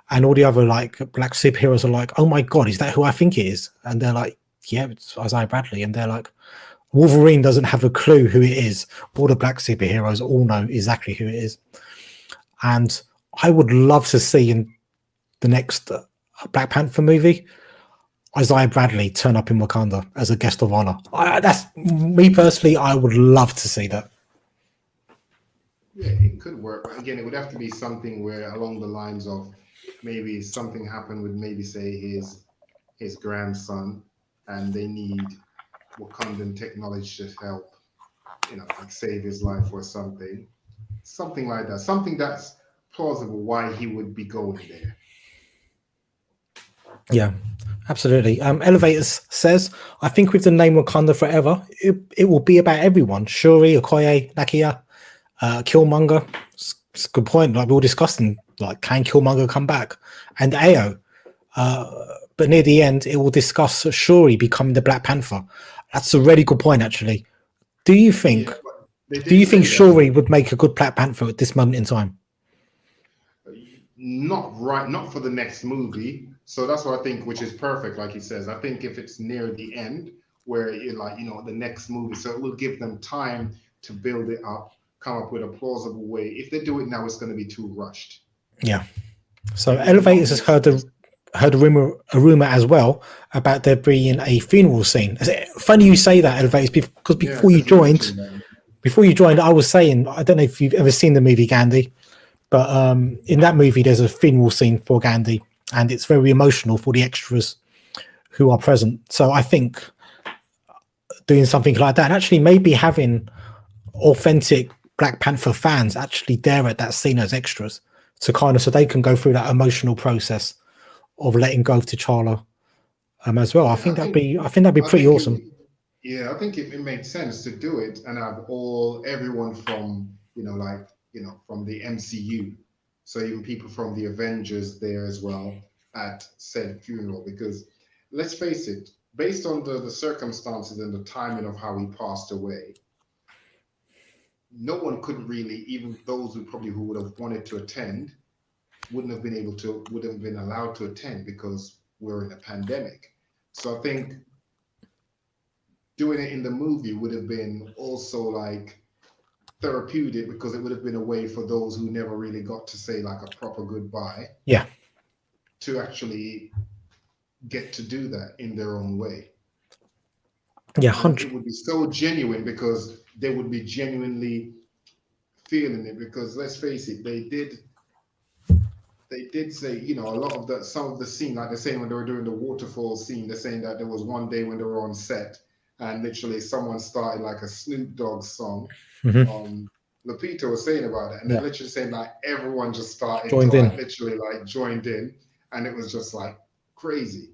And all the other like black superheroes are like, oh my God, is that who I think it is? And they're like, yeah, it's Isaiah Bradley. And they're like, Wolverine doesn't have a clue who it is. All the black superheroes all know exactly who it is. And I would love to see in the next Black Panther movie, Isaiah Bradley turn up in Wakanda as a guest of honor. That's me personally. I would love to see that. Yeah, it could work. But again, it would have to be something where along the lines of maybe something happened with maybe say his grandson, and they need Wakandan technology to help, like save his life or something like that. Something that's plausible why he would be going there. Yeah, absolutely. Elevators says, I think with the name Wakanda Forever, it will be about everyone. Shuri, Okoye, Nakia, Killmonger. It's a good point. Like we were discussing, like can Killmonger come back? And Ao. But near the end, it will discuss Shuri becoming the Black Panther. That's a really good point, actually. Do you think? Yeah, do you think Shuri would make a good Black Panther at this moment in time? Not for the next movie. So that's what I think, which is perfect, like he says. I think if it's near the end, where you're like, the next movie, so it will give them time to build it up, come up with a plausible way. If they do it now, it's going to be too rushed. Yeah. So Elevators has heard a rumor as well about there being a funeral scene. Funny you say that, Elevators, because before you joined, I was saying, I don't know if you've ever seen the movie Gandhi, but in that movie there's a funeral scene for Gandhi, and it's very emotional for the extras who are present. So I think doing something like that, and actually maybe having authentic Black Panther fans actually there at that scene as extras, to so they can go through that emotional process of letting go of T'Challa as well. Yeah, I think that'd be pretty awesome. I think it makes sense to do it and have everyone from from the MCU, so even people from the Avengers there as well at said funeral, because let's face it, based on the circumstances and the timing of how he passed away, no one could really, even those who would have wanted to attend, wouldn't have been allowed to attend because we're in a pandemic. So I think doing it in the movie would have been also like therapeutic, because it would have been a way for those who never really got to say like a proper goodbye. Yeah. To actually get to do that in their own way. Yeah, it would be so genuine, because they would be genuinely feeling it, because let's face it, they did say, a lot of some of the scene, like they're saying when they were doing the waterfall scene, they're saying that there was one day when they were on set and literally someone started like a Snoop Dogg song. Lupita was saying about it, and they're literally saying like everyone just started joined in, and it was just like crazy.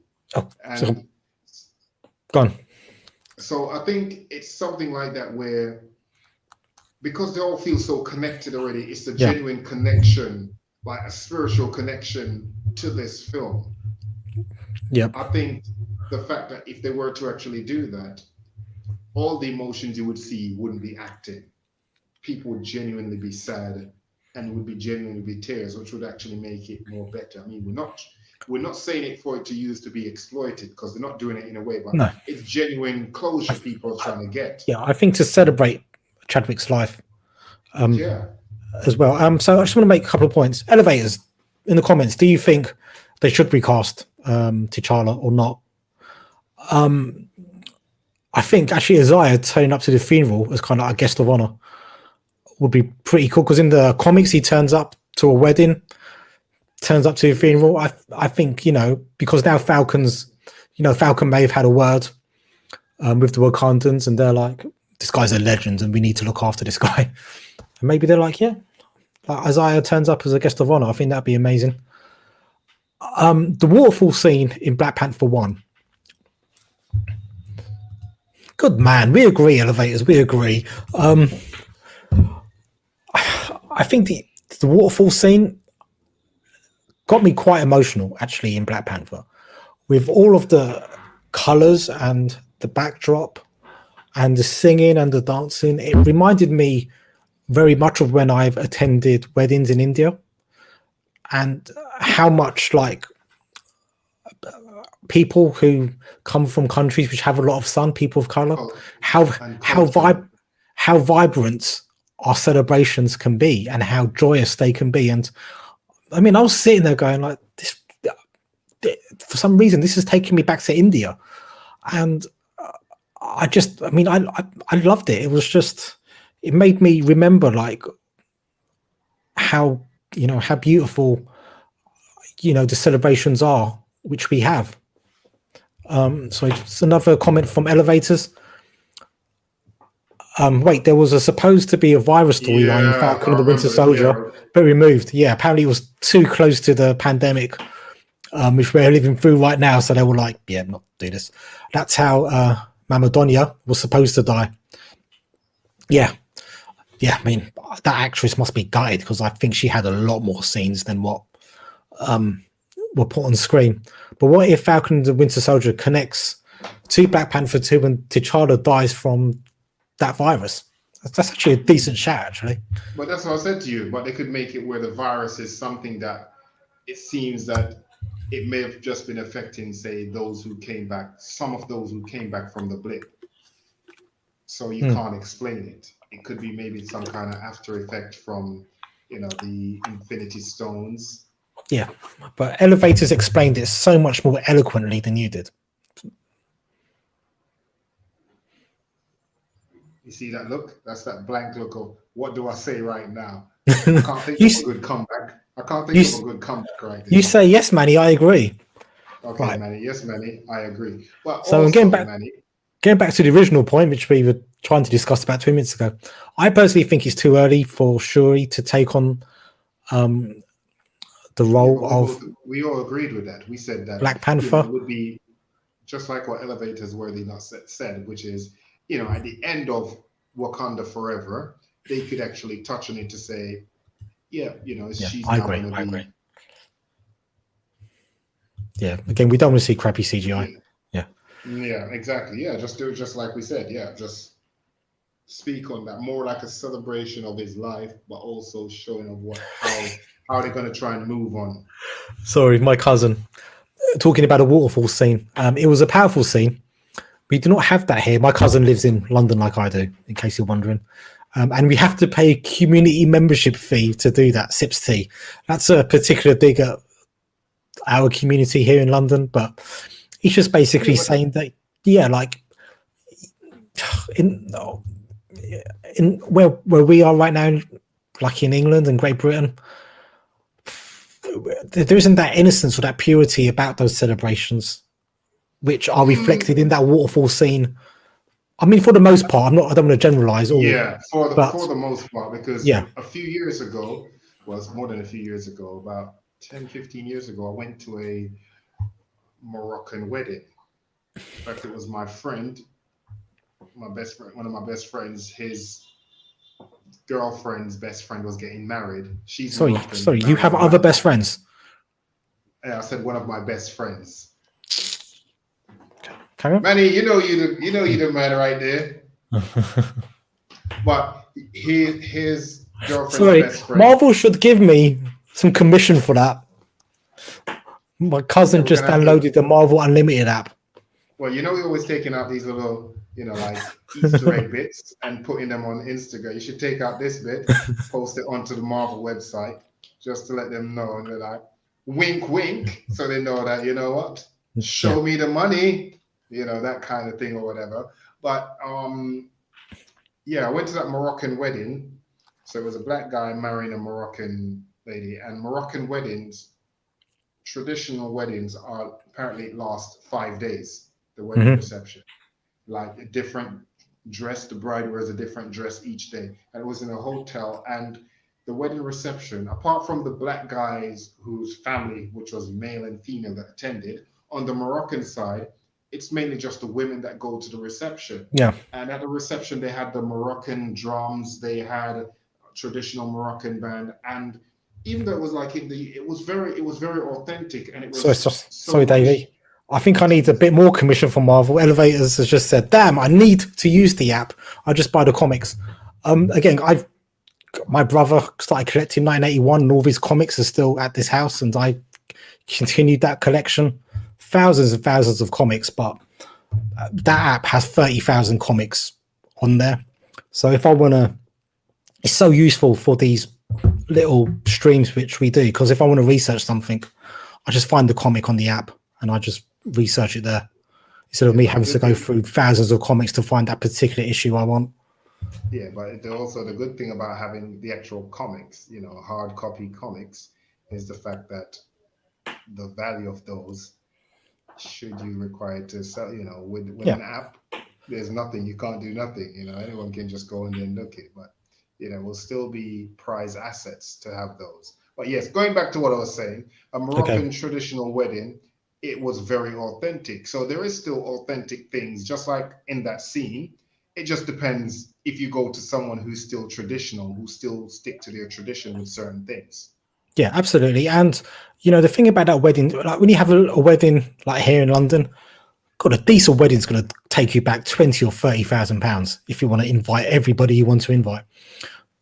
Gone. So I think it's something like that where, because they all feel so connected already, it's a genuine connection, like a spiritual connection to this film. Yep. I think the fact that if they were to actually do that, all the emotions you would see wouldn't be acting. People would genuinely be sad, and would be genuinely be tears, which would actually make it more better. I mean, we're not saying it for it to use to be exploited, because they're not doing it in a way, but it's genuine closure people are trying to get. Yeah, I think to celebrate Chadwick's life as well. So I just want to make a couple of points. Elevators, in the comments, do you think they should recast T'Challa or not? I think actually Isaiah turning up to the funeral as kind of a guest of honor would be pretty cool, because in the comics he turns up to a wedding, turns up to a funeral. I think, because now Falcon may have had a word with the Wakandans, and they're like, this guy's a legend and we need to look after this guy. And maybe they're like, Isaiah turns up as a guest of honor. I think that'd be amazing. The waterfall scene in Black Panther 1. Good man, we agree, elevators, we agree. I think the waterfall scene got me quite emotional, actually, in Black Panther. With all of the colours and the backdrop and the singing and the dancing, it reminded me very much of when I've attended weddings in India, and how much like people who come from countries which have a lot of sun, people of color, how And how culture. how vibrant our celebrations can be and how joyous they can be. And I mean, I was sitting there going like, this, for some reason, this is taking me back to India, and I mean, I loved it. It was just, it made me remember like how, how beautiful, the celebrations are which we have. So it's another comment from Elevators. Wait, there was supposed to be a virus storyline in Yeah, Falcon I and the Winter remember. Soldier, Yeah, but removed. Yeah, apparently it was too close to the pandemic, which we're living through right now. So they were like, yeah, not do this. That's how Mama Donya was supposed to die. Yeah. Yeah, I mean, that actress must be gutted because I think she had a lot more scenes than what were put on screen. But what if Falcon and the Winter Soldier connects to Black Panther 2 and T'Challa dies from that virus? That's actually a decent shout, actually. but that's what I said to you. But they could make it where the virus is something that it seems that it may have just been affecting, say, those who came back, some of those who came back from the blip. So you Hmm. can't explain it. It could be maybe some kind of after effect from, the Infinity Stones. Yeah, but Elevators explained it so much more eloquently than you did. You see that look? That's that blank look of what do I say right now? I can't think you of a good comeback. I can't think you of a good comeback right you there. say yes, Manny. I agree. Okay, Right. Manny. Yes, Manny. I agree. But So I'm also, Manny, getting back to the original point, which we were trying to discuss about 2 minutes ago. I personally think it's too early for Shuri to take on the yeah, but role of we all agreed with that. We said that, Black Panther. it would be just like what Elevators Worthy not said, which is, at the end of Wakanda Forever, they could actually touch on it to say, yeah, Yeah, she's I now agree. going to I agree. be, Yeah, again, we don't want to see crappy CGI. yeah, Yeah. yeah, exactly. Yeah, just do it just like we said. Yeah, just speak on that more like a celebration of his life, but also showing of how they're going to try and move on. Sorry, my cousin talking about a waterfall scene. It was a powerful scene. We do not have that here. My cousin lives in London, like I do, in case you're wondering. And we have to pay a community membership fee to do that. Sips tea. That's a particular dig at our community here in London, but he's just Yeah, basically but saying that, yeah, like in where we are right now, like in England and Great Britain, there isn't that innocence or that purity about those celebrations, which are reflected in that waterfall scene. I mean, for the most part, I don't want to generalize all, yeah, for but the most part, because yeah. a few years ago, was more than a few years ago, about 10, 15 years ago, I went to a Moroccan wedding. In fact, it was my friend, my best friend, one of my best friends, his girlfriend's best friend was getting married. She's Moroccan, Sorry, you marrying have a other black best man. friends. And I said one of my best friends. Carry on. Manny, you the man right there. But his girlfriend's Sorry, best friend. Marvel should give me some commission for that. My Yeah, cousin we're just gonna have to. downloaded the Marvel Unlimited app. Well, we're always taking out these little, like Easter egg bits and putting them on Instagram. You should take out this bit, post it onto the Marvel website, just to let them know, and they're like, wink, wink, so they know that what, Yeah. show me the money, that kind of thing or whatever. But yeah, I went to that Moroccan wedding. So it was a black guy marrying a Moroccan lady, and Moroccan weddings, traditional weddings, are apparently last 5 days. The wedding Mm-hmm. reception, like a different dress. The bride wears a different dress each day, and it was in a hotel. And the wedding reception, apart from the black guys whose family, which was male and female, that attended, on the Moroccan side, it's mainly just the women that go to the reception. Yeah. And at the reception, they had the Moroccan drums, they had a traditional Moroccan band, and even though it was like it was very authentic, and it So it's was just so sorry, much. Davey. I think I need a bit more commission from Marvel. Elevators has just said, "Damn, I need to use the app. I just buy the comics." Again, my brother started collecting 1981, and all of his comics are still at this house, and I continued that collection. Thousands and thousands of comics, but that app has 30,000 comics on there. So if I want to, it's so useful for these little streams which we do, because if I want to research something, I just find the comic on the app and I just research it there instead of me having to go through thousands of comics to find that particular issue I want. Yeah, but also the good thing about having the actual comics, hard copy comics, is the fact that the value of those, should you require to sell, with Yeah. an app, there's nothing, you can't do nothing, anyone can just go in there and look it, but will still be prize assets to have those. But yes, going back to what I was saying, a Moroccan traditional wedding, it was very authentic. So there is still authentic things, just like in that scene. It just depends if you go to someone who's still traditional, who still stick to their tradition with certain things. Yeah, absolutely. And the thing about that wedding, like when you have a wedding like here in London, God, a decent wedding's going to take you back 20 or 30,000 pounds if you want to invite everybody you want to invite.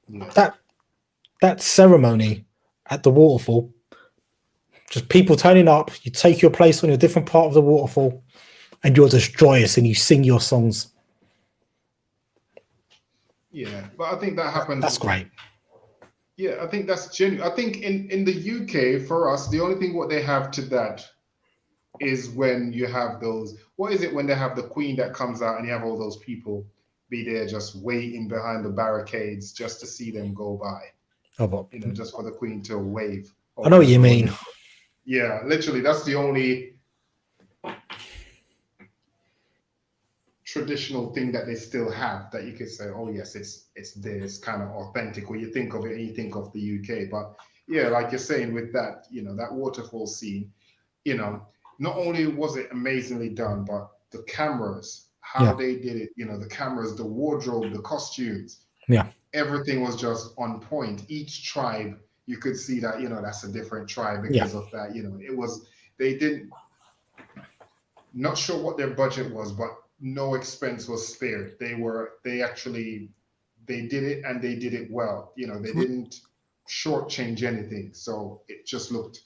Yeah. That ceremony at the waterfall, just people turning up, you take your place on a different part of the waterfall, and you're just joyous and you sing your songs. Yeah, but I think that happens. That's great. Yeah, I think that's genuine. I think in the UK, for us, the only thing what they have to that is when you have those, what is it when they have the Queen that comes out and you have all those people be there just waiting behind the barricades just to see them go by. Oh, but, Just for the Queen to wave. I know what you mean. Yeah, literally, that's the only traditional thing that they still have that you could say, oh yes, it's this kind of authentic, or you think of it and you think of the UK. But yeah, like you're saying with that, that waterfall scene, not only was it amazingly done, but the cameras, how they did it, the cameras, the wardrobe, the costumes, everything was just on point. Each tribe, you could see that, that's a different tribe because of that, they didn't, not sure what their budget was, but no expense was spared. They did it, and they did it well. They didn't shortchange anything. So it just looked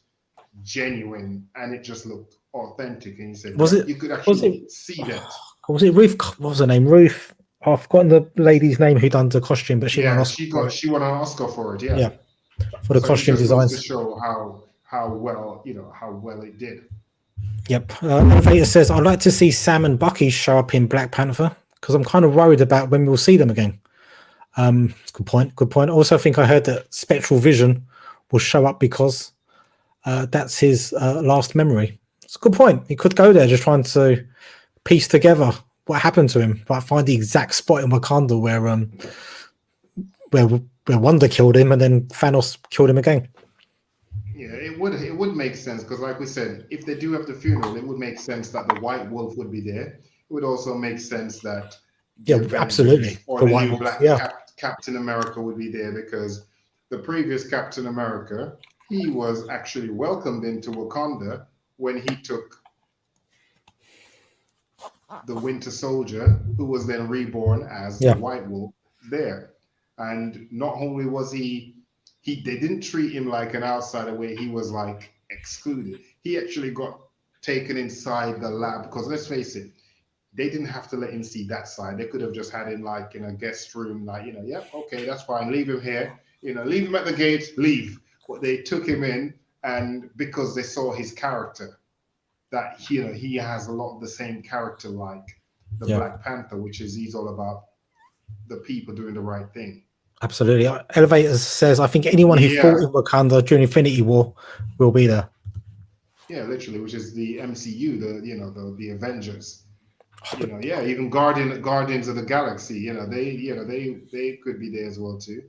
genuine and it just looked authentic. And you said, you could actually see that. Was it Ruth? What was her name? Ruth. I've forgotten the lady's name who done the costume, but she won an Oscar. She won an Oscar for it. Yeah, for the costume designs. To show how well how well it did. Yep. Elevator says, I'd like to see Sam and Bucky show up in Black Panther because I'm kind of worried about when we'll see them again. Good point. Good point. Also, I think I heard that Spectral Vision will show up because that's his last memory. It's a good point. He could go there just trying to piece together what happened to him, but find the exact spot in Wakanda where Wanda killed him and then Thanos killed him again. Yeah, it would make sense because, like we said, if they do have the funeral, it would make sense that the White Wolf would be there. It would also make sense that absolutely, or the new Black Captain America would be there because the previous Captain America, he was actually welcomed into Wakanda when he took the Winter Soldier, who was then reborn as the White Wolf there. And not only was they didn't treat him like an outsider where he was like excluded. He actually got taken inside the lab because let's face it, they didn't have to let him see that side. They could have just had him like in a guest room, like, okay, that's fine. Leave him here, leave him at the gate, leave. But they took him in, and because they saw his character, that, he has a lot of the same character like the Black Panther, which is he's all about the people doing the right thing. Absolutely. Elevators says, I think anyone who fought in Wakanda during Infinity War will be there. Yeah, literally, which is the MCU, the Avengers. Even Guardians of the Galaxy, they could be there as well too.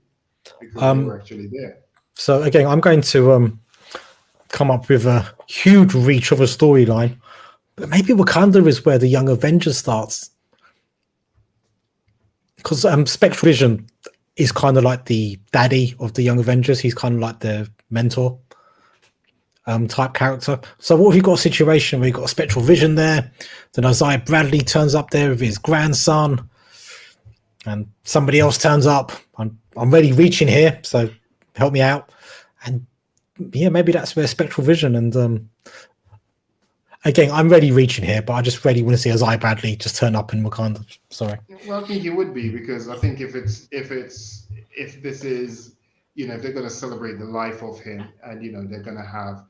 because they were actually there. So again, I'm going to come up with a huge reach of a storyline, but maybe Wakanda is where the Young Avengers starts, because Spectral Vision is kind of like the daddy of the Young Avengers. He's kind of like the mentor type character. So what have you got a situation where you've got a Spectral Vision there, then Isaiah Bradley turns up there with his grandson, and somebody else turns up. I'm really reaching here, so help me out. And yeah, maybe that's where Spectral Vision and again, I'm really reaching here, but I just really want to see Isaiah Bradley just turn up in Wakanda. Sorry. Well, I think it would be, because I think if this is, if they're going to celebrate the life of him, and they're going to have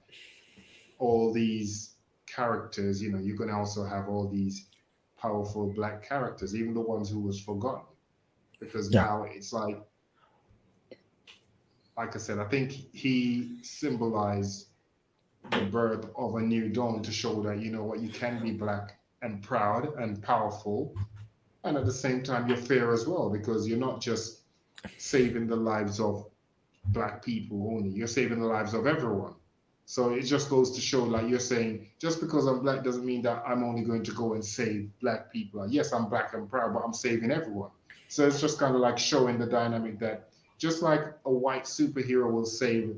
all these characters, you're going to also have all these powerful black characters, even the ones who was forgotten, because now it's like I said, I think he symbolized the birth of a new dawn, to show that you can be black and proud and powerful, and at the same time you're fair as well, because you're not just saving the lives of black people only, you're saving the lives of everyone. So it just goes to show, like you're saying, just because I'm black doesn't mean that I'm only going to go and save black people. Like, yes, I'm black and proud, but I'm saving everyone. So it's just kind of like showing the dynamic that just like a white superhero will save,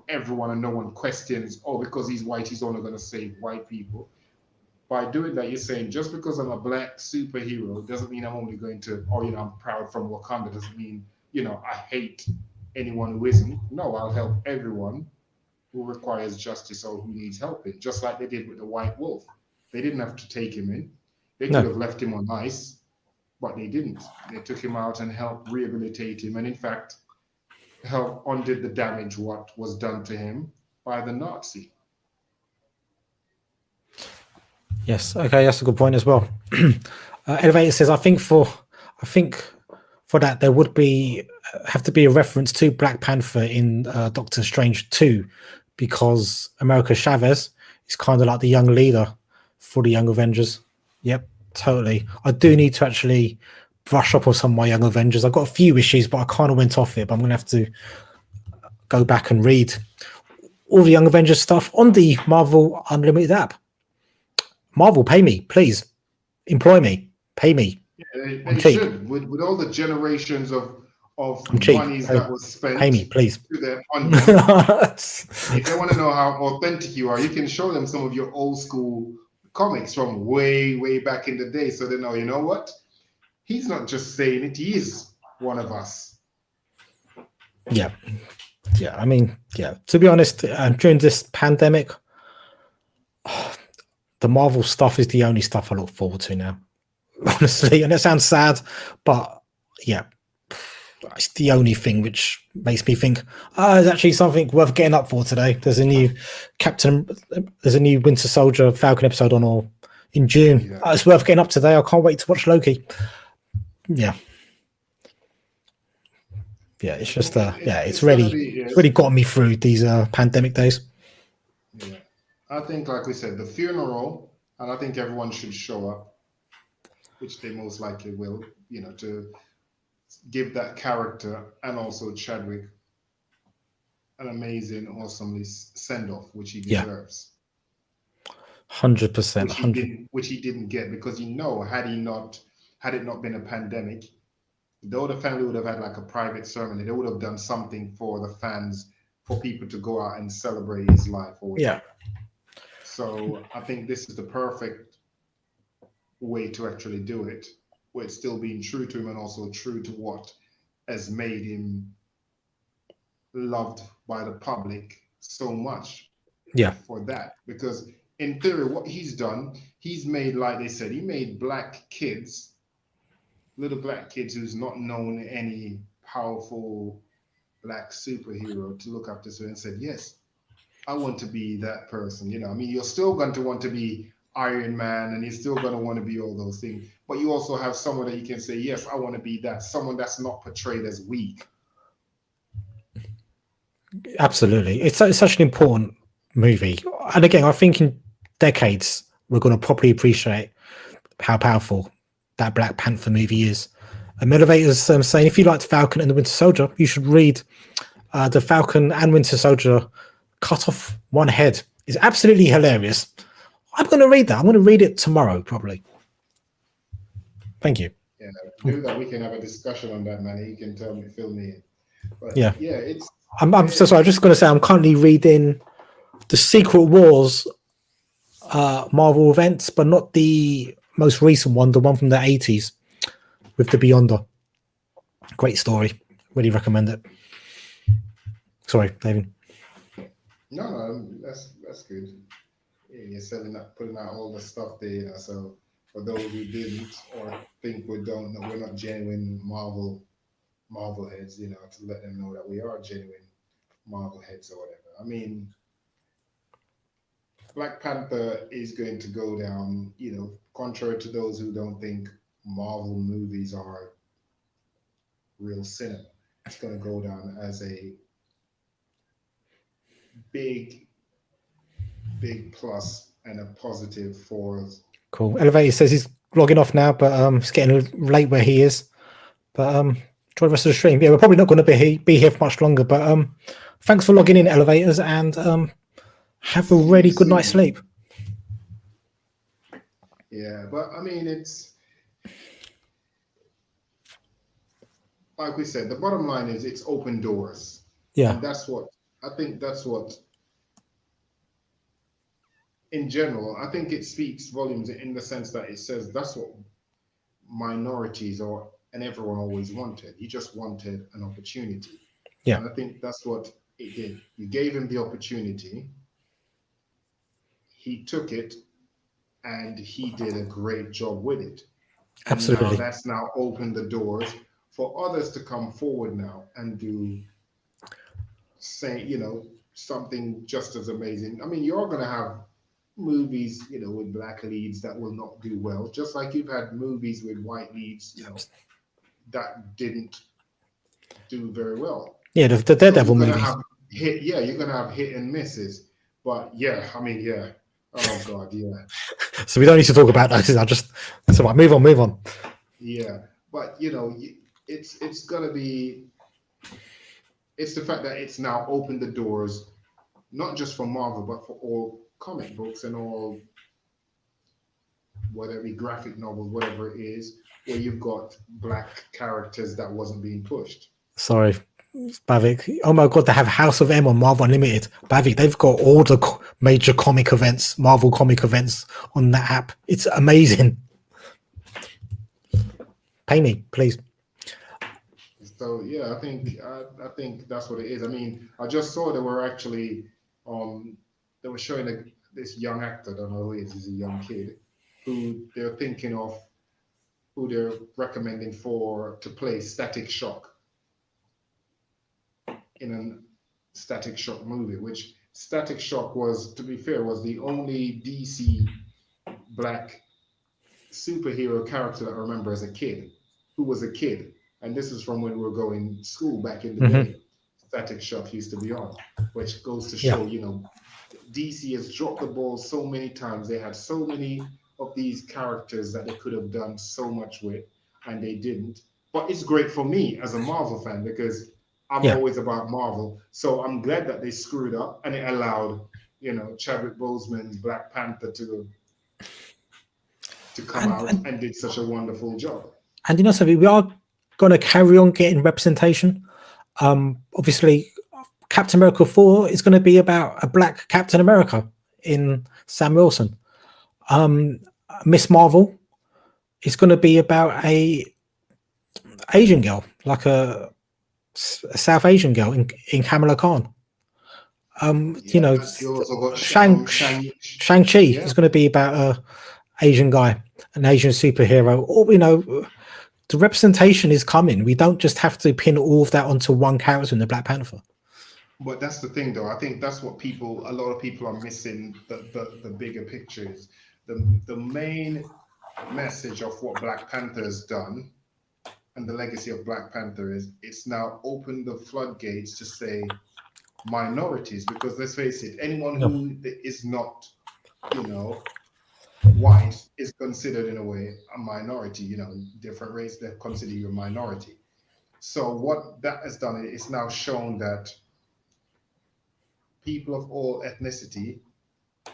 everyone, and no one questions, oh, because he's white, he's only going to save white people. By doing that, you're saying, just because I'm a black superhero doesn't mean I'm only going to, or, I'm proud from Wakanda, doesn't mean, I hate anyone who isn't. No, I'll help everyone who requires justice or who needs helping, just like they did with the White Wolf. They didn't have to take him in. They could have left him on ice, but they didn't. They took him out and helped rehabilitate him, and in fact, help undid the damage what was done to him by the Nazi. Yes, okay, that's a good point as well. Elevator says, I think for that there would have to be a reference to Black Panther in Doctor Strange 2, because America Chavez is kind of like the young leader for the Young Avengers. Yep, totally. I do need to actually brush up on some of my Young Avengers. I've got a few issues, but I kind of went off it, but I'm going to have to go back and read all the Young Avengers stuff on the Marvel Unlimited app. Marvel, pay me, please. Employ me, pay me. Yeah, they should. With all the generations of monies that was spent, pay me, please. To their if they want to know how authentic you are, you can show them some of your old school comics from way, way back in the day, so they know, you know what? He's not just saying it, he is one of us. Yeah. Yeah, I mean, yeah, to be honest, during this pandemic, the Marvel stuff is the only stuff I look forward to now, honestly. And it sounds sad, but yeah, it's the only thing which makes me think, there's actually something worth getting up for today. There's a new Winter Soldier Falcon episode on, or in June. Yeah. It's worth getting up today. I can't wait to watch Loki. Yeah. Yeah, it's just it's really gotten me through these pandemic days. Yeah, I think, like we said, the funeral, and I think everyone should show up, which they most likely will, to give that character and also Chadwick an amazing, awesomely send off, which he deserves. 100%. Which he didn't get, because had it not been a pandemic, though the family would have had like a private ceremony, they would have done something for the fans, for people to go out and celebrate his life or whatever. Yeah. So I think this is the perfect way to actually do it, where it's still being true to him and also true to what has made him loved by the public so much. Yeah. For that, because in theory, what he's done, he's made, like they said, he made black kids, little black kids who's not known any powerful black superhero, to look up to and said, yes, I want to be that person. You're still going to want to be Iron Man, and you're still going to want to be all those things, but you also have someone that you can say, yes, I want to be that, someone that's not portrayed as weak. Absolutely. It's such an important movie. And again, I think in decades, we're going to properly appreciate how powerful that Black Panther movie is. Elevator's saying if you liked Falcon and the Winter Soldier, you should read the Falcon and Winter Soldier cut off one head. It's absolutely hilarious. I'm going to read that. I'm going to read it tomorrow, probably. Thank you. Yeah, do that. We can have a discussion on that, man. You can tell me, fill me in. But Yeah, it's. I'm so sorry. I'm just going to say I'm currently reading the Secret Wars Marvel events, but not the most recent one, the one from the 80s with the Beyonder. Great story. Really recommend it. Sorry, David. No, that's good. Yeah, you're selling up, putting out all the stuff there. So for those who didn't or think we don't know, we're not genuine Marvel heads. To let them know that we are genuine Marvel heads or whatever. I mean, Black Panther is going to go down. Contrary to those who don't think Marvel movies are real cinema, it's going to go down as a big, big plus and a positive for. Cool. Elevator says he's logging off now, but it's getting late where he is. But enjoy the rest of the stream. Yeah, we're probably not going to be here for much longer. But thanks for logging in, Elevators, and have a really good night's sleep. Yeah, but I mean, it's like we said. The bottom line is it's open doors. Yeah, and that's what I think. That's what, in general, I think it speaks volumes in the sense that it says that's what minorities or and everyone always wanted. He just wanted an opportunity. Yeah. And I think that's what it did. You gave him the opportunity, he took it, and he did a great job with it. And absolutely. now that's now opened the doors for others to come forward now and do something just as amazing. I mean, you're gonna have movies, with black leads that will not do well, just like you've had movies with white leads, that didn't do very well. Yeah, the Daredevil you're gonna movies. have you're gonna have hit and misses. But yeah, I mean, yeah. Oh God, yeah. So we don't need to talk about that. So move on. Yeah, but it's gonna be. It's the fact that it's now opened the doors, not just for Marvel, but for all comic books and all whatever graphic novels, whatever it is, where you've got black characters that wasn't being pushed. Sorry, Bavik. Oh my God, they have House of M on Marvel Unlimited. Bavik, they've got all the major comic events, Marvel comic events on that app. It's amazing. Pay me, please. So yeah, I think that's what it is. I mean, I just saw they were actually they were showing this young actor. I don't know who he is. He's a young kid who they're thinking of, who they're recommending to play Static Shock in a Static Shock movie. Which Static Shock was, to be fair, was the only DC black superhero character that I remember as a kid, who was a kid. And this is from when we were going to school back in the day. Static Shock used to be on, which goes to show, DC has dropped the ball so many times. They had so many of these characters that they could have done so much with, and they didn't. But it's great for me as a Marvel fan because I'm always about Marvel. So I'm glad that they screwed up and it allowed, Chadwick Boseman's Black Panther to come out and did such a wonderful job. And something, we are going to carry on getting representation. Obviously, Captain America 4 is going to be about a black Captain America in Sam Wilson. Miss Marvel is going to be about a Asian girl, like a South Asian girl in Kamala Khan. Shang-Chi is going to be about a Asian guy, an Asian superhero. Or the representation is coming. We don't just have to pin all of that onto one character in the Black Panther. But that's the thing, though. I think that's what a lot of people are missing. The bigger pictures, the main message of what Black Panther has done, and the legacy of Black Panther is it's now opened the floodgates to say minorities. Because let's face it, anyone who is not, white is considered in a way a minority. Different race that consider you a minority. So what that has done is now shown that people of all ethnicity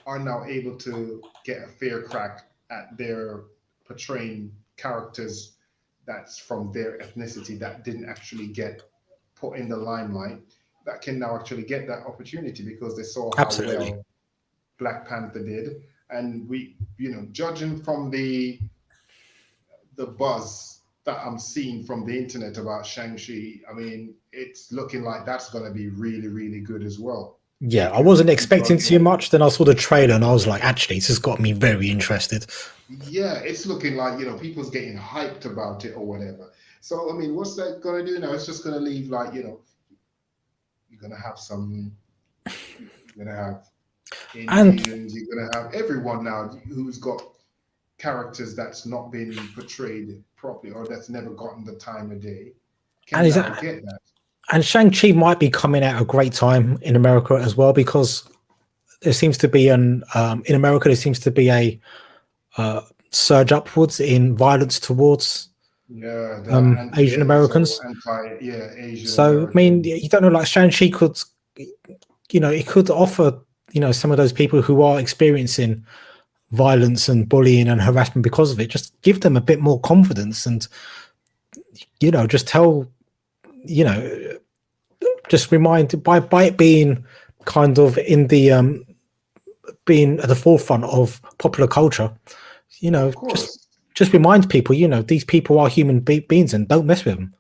are now able to get a fair crack at their portraying characters that's from their ethnicity that didn't actually get put in the limelight, that can now actually get that opportunity because they saw how Absolutely. well Black Panther did. And judging from the buzz that I'm seeing from the internet about Shang-Chi, I mean, it's looking like that's going to be really, really good as well Yeah, I because wasn't people are expecting too getting, much. Then I saw the trailer and I was like, actually, this has got me very interested. yeah, it's looking like, people's getting hyped about it or whatever. So, I mean, what's that going to do now? It's just going to leave like, you're going to have you're going to have And Indians, you're going to have everyone now who's got characters that's not been portrayed properly or that's never gotten the time of day and can is now that get that. and Shang-Chi might be coming at a great time in America as well because there seems to be an in America there seems to be a uh, surge upwards in violence towards Yeah, Asian yeah, so Americans. yeah, Asian So I mean, American. you don't know, like Shang-Chi could, it could offer, some of those people who are experiencing violence and bullying and harassment because of it, just give them a bit more confidence and, just tell, you know, just remind by it being kind of in the being at the forefront of popular culture, Of just course, remind people, these people are human beings and don't mess with them.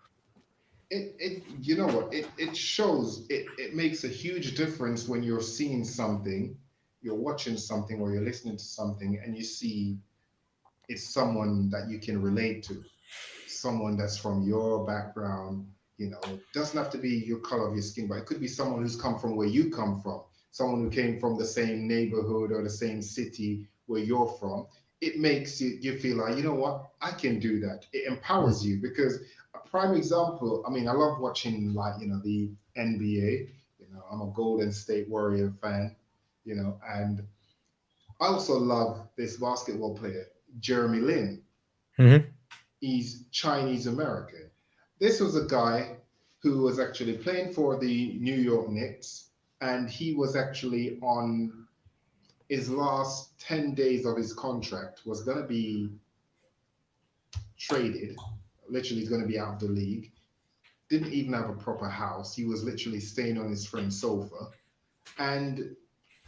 it you know what it shows it makes a huge difference when you're seeing something, you're watching something or you're listening to something and you see it's someone that you can relate to, someone that's from your background, doesn't have to be your color of your skin, but it could be someone who's come from where you come from, someone who came from the same neighborhood or the same city where you're from. It makes you feel like, you know what, I can do that. It Mm. empowers you because a prime example, I mean, I love watching like, the NBA. I'm a Golden State Warrior fan, and I also love this basketball player, Jeremy Lin. Mm-hmm. He's Chinese American. This was a guy who was actually playing for the New York Knicks, and he was actually on his last 10 days of his contract, was going to be traded. Literally, he's going to be out of the league. Didn't even have a proper house. He was literally staying on his friend's sofa. And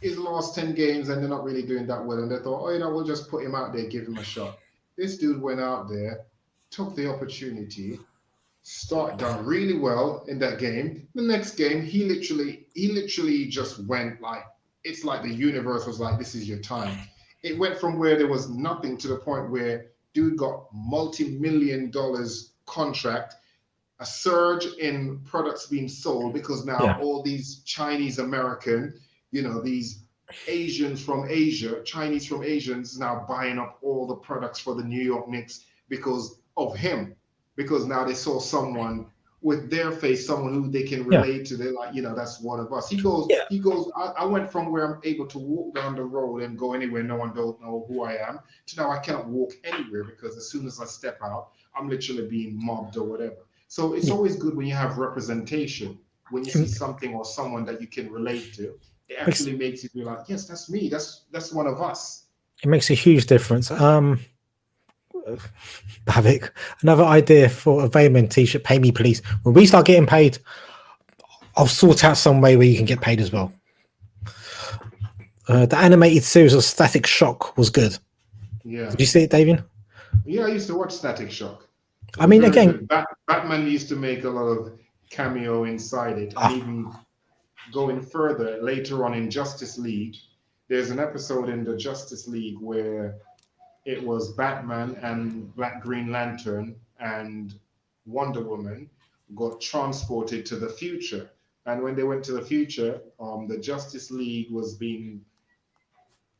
his last 10 games, and they're not really doing that well. And they thought, oh, we'll just put him out there, give him a shot. This dude went out there, took the opportunity, start done really well in that game. The next game, he literally just went like, it's like the universe was like, this is your time. It went from where there was nothing to the point where dude got multi-million dollars contract, a surge in products being sold because now Yeah. all these Chinese American, these Asians from Asia, Chinese from Asians now buying up all the products for the New York Knicks because of him. Because now they saw someone with their face, someone who they can Yeah. relate to. They're like, that's one of us. He goes, I went from where I'm able to walk down the road and go anywhere, no one don't know who I am, to now I cannot walk anywhere because as soon as I step out, I'm literally being mobbed or whatever. So it's Yeah. always good when you have representation, when you see It something or someone that you can relate to. It makes actually makes you feel like, yes, that's me. That's one of us. it makes a huge difference. Bhavik, another idea for a Vaya Men t-shirt. Pay me, please. When we start getting paid, I'll sort out some way where you can get paid as well. The animated series of Static Shock was good. Yeah. Did you see it, David? Yeah, I used to watch Static Shock. It I was mean, very again, good. Batman used to make a lot of cameo inside it, and ah, even going further later on in Justice League, there's an episode in the Justice League where it was Batman and Black Green Lantern and Wonder Woman got transported to the future. And when they went to the future, the Justice League was being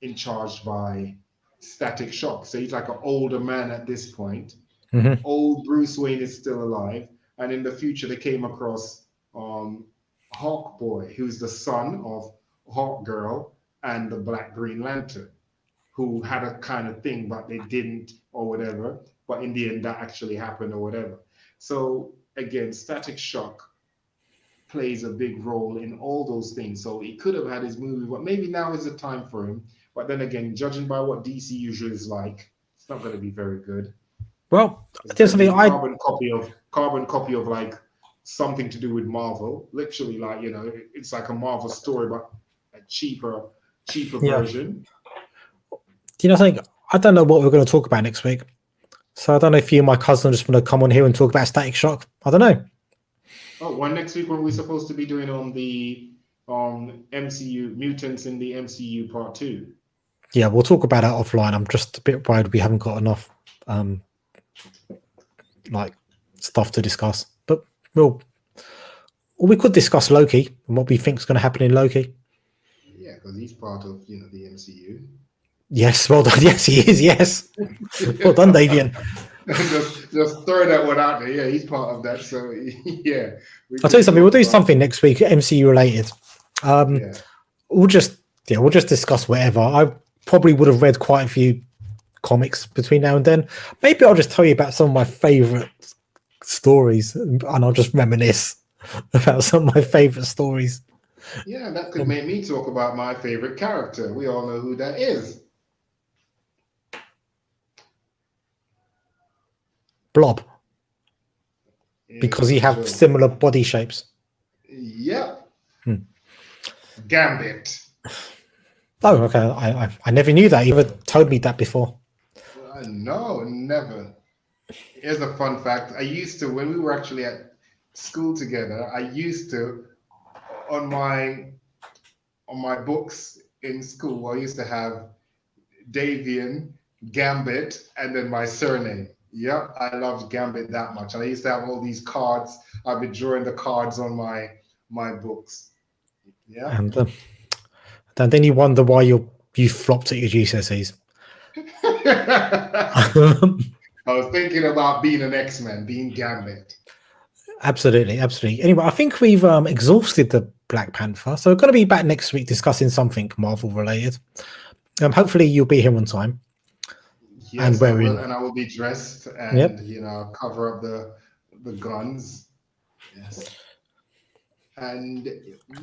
in charge by Static Shock. So he's like an older man at this point. mhm. Old Bruce Wayne is still alive. And in the future, they came across um, Hawk Boy, who's the son of Hawk Girl and the Black Green Lantern. who had a kind of thing, but they didn't or whatever. But in the end, that actually happened or whatever. So again, Static Shock plays a big role in all those things. So he could have had his movie, but maybe now is the time for him. But then again, judging by what DC usually is like, it's not going to be very good. Well, It's there's going to be something a I carbon copy of like something to do with Marvel. Literally, like it's like a Marvel story, but a cheaper yeah. version. Do you know something? I don't know what we're going to talk about next week. So I don't know if you and my cousin just want to come on here and talk about Static Shock. I don't know. Oh, well, next week, what we're supposed to be doing on the MCU mutants in the MCU part 2. Yeah, we'll talk about it offline. I'm just a bit worried we haven't got enough like stuff to discuss. But or we could discuss Loki and what we think is going to happen in Loki. Yeah, because he's part of the MCU. Yes, well done. Yes, he is. Yes, well done, Davian. just throw that one out there. Yeah, he's part of that. So yeah, I'll tell you something. We'll do something next week, MCU related. Yeah. We'll just discuss whatever. I probably would have read quite a few comics between now and then. Maybe I'll just tell you about some of my favorite stories, and I'll just reminisce about some of my favorite stories. Yeah, that could make me talk about my favorite character. We all know who that is. Blob, Yeah, because he have sure. similar body shapes. Yep. Gambit. Oh, okay. I never knew that. You ever told me that before? No, never. Here's a fun fact. I used to, when we were actually at school together, I used to, on my books in school, I used to have Davian, Gambit, and then my surname. Yep, I loved Gambit that much. And I used to have all these cards. I've been drawing the cards on my books. Yeah. And then you wonder why you flopped at your GCSEs. I was thinking about being an X-Men, being Gambit. Absolutely. Anyway, I think we've exhausted the Black Panther, so we're going to be back next week discussing something Marvel related. Hopefully, you'll be here on time. Yes, I will, and I will be dressed and cover up the guns. Yes. And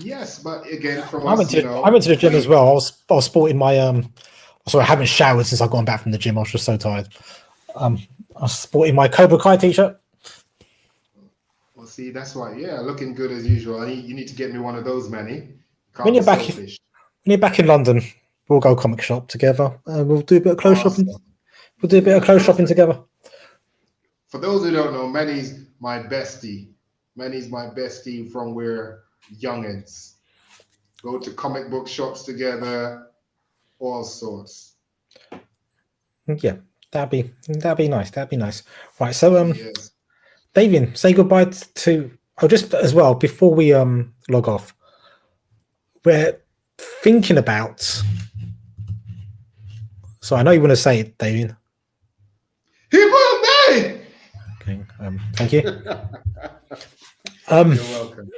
yes, but again, from I went to the gym as well. I was sporting my sorry, I haven't showered since I've gone back from the gym. I was just so tired. I was sporting my Cobra Kai t-shirt. Well, see, that's why. Yeah, looking good as usual. You need to get me one of those, Manny. When you're back in London, we'll go comic shop together. We'll do a bit of clothes shopping. We'll do a bit of clothes shopping together. For those who don't know, Manny's my bestie. Manny's my bestie from we're youngins. Go to comic book shops together, all sorts. Yeah, that'd be nice. That'd be nice. Right, so Yes. Davian, say goodbye to. Oh, just as well before we log off, we're thinking about. So I know you want to say it, Davian. He will be. Okay. Thank you. You're welcome.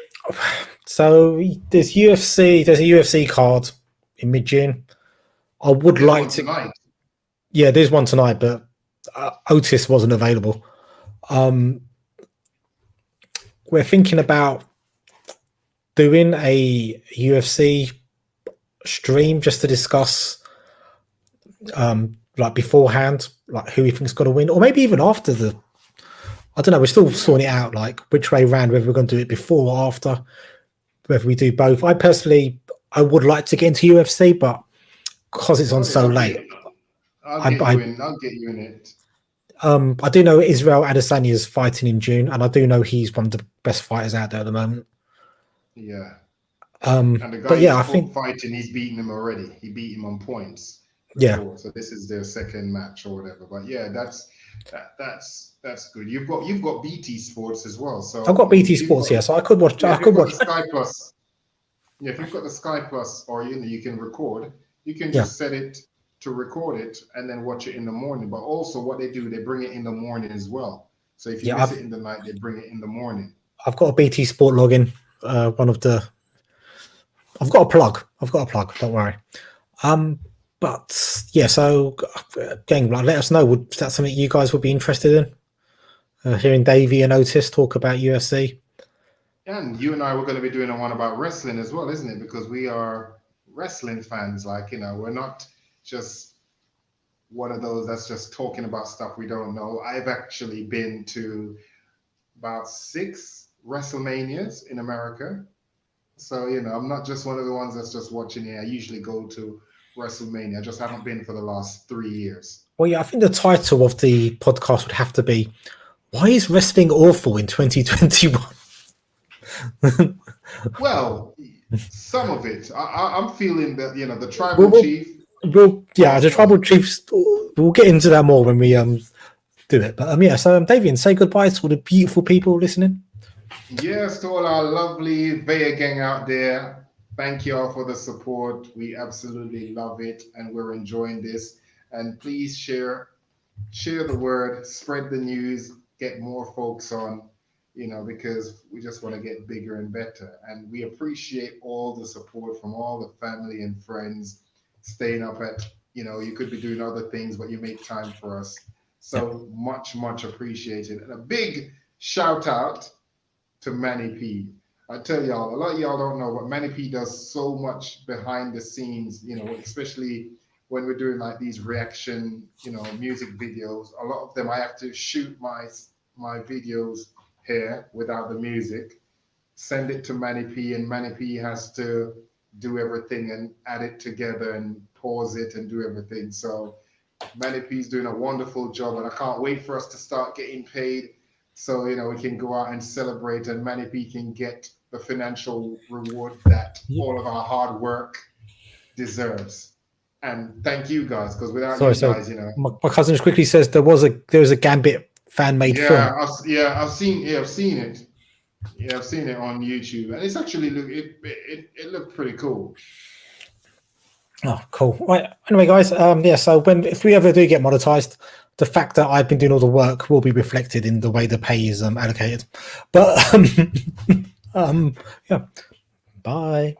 So there's a UFC card in mid-June. I would like to. Tonight. Yeah, there's one tonight, but Otis wasn't available. We're thinking about doing a UFC stream just to discuss, like beforehand, like who we think's going to win, or maybe even after the. I don't know. We're still sorting it out, like which way round, whether we're going to do it before or after, whether we do both. I personally, I would like to get into UFC, but because it's on so late, I'll get you in it. I do know Israel Adesanya is fighting in June, and I do know he's one of the best fighters out there at the moment. Yeah. And the guy I think fighting, he's beaten him already. He beat him on points. Before. Yeah. So this is their second match or whatever. But yeah, that's good. You've got BT Sports as well. So I've got BT Sports here, so I could watch. Yeah, I could watch Sky Plus. Yeah, if you've got the Sky Plus, or you can record, you can just set it to record it and then watch it in the morning. But also, what they do, they bring it in the morning as well. So if you miss it in the night, they bring it in the morning. I've got a BT Sport login. I've got a plug. Don't worry. But yeah, so again, like, let us know. Would that something you guys would be interested in? Hearing Davey and Otis talk about UFC. And you and I were going to be doing a one about wrestling as well, isn't it? Because we are wrestling fans. Like, we're not just one of those that's just talking about stuff we don't know. I've actually been to about 6 WrestleManias in America. So, I'm not just one of the ones that's just watching it. I usually go to WrestleMania. I just haven't been for the last 3 years. Well, yeah, I think the title of the podcast would have to be, "Why is wrestling awful in 2021?" Well, some of it. I'm feeling that, the tribal We'll, chief. yeah, the tribal chiefs. We'll get into that more when we do it. But yeah, so Davian, say goodbye to all the beautiful people listening. Yes, to all our lovely Vaya gang out there. Thank you all for the support. We absolutely love it, and we're enjoying this. And please share the word, spread the news, get more folks on, because we just want to get bigger and better. And we appreciate all the support from all the family and friends staying up at, you could be doing other things, but you make time for us. So much, much appreciated. And a big shout out to Manny P. I tell y'all, a lot of y'all don't know, but Manny P does so much behind the scenes, especially when we're doing like these reaction, music videos. A lot of them I have to shoot my videos here without the music, send it to Manny P, and Manny P has to do everything and add it together and pause it and do everything. So Manny P's doing a wonderful job, and I can't wait for us to start getting paid so we can go out and celebrate, and Manny P can get the financial reward that all of our hard work deserves. And thank you guys, because without you guys, my cousin just quickly says there was a Gambit fan made film. I've seen it. Yeah, I've seen it on YouTube, and it's actually it looked pretty cool. Oh, cool. Right. Anyway, guys, so if we ever do get monetized, the fact that I've been doing all the work will be reflected in the way the pay is allocated. But yeah. Bye.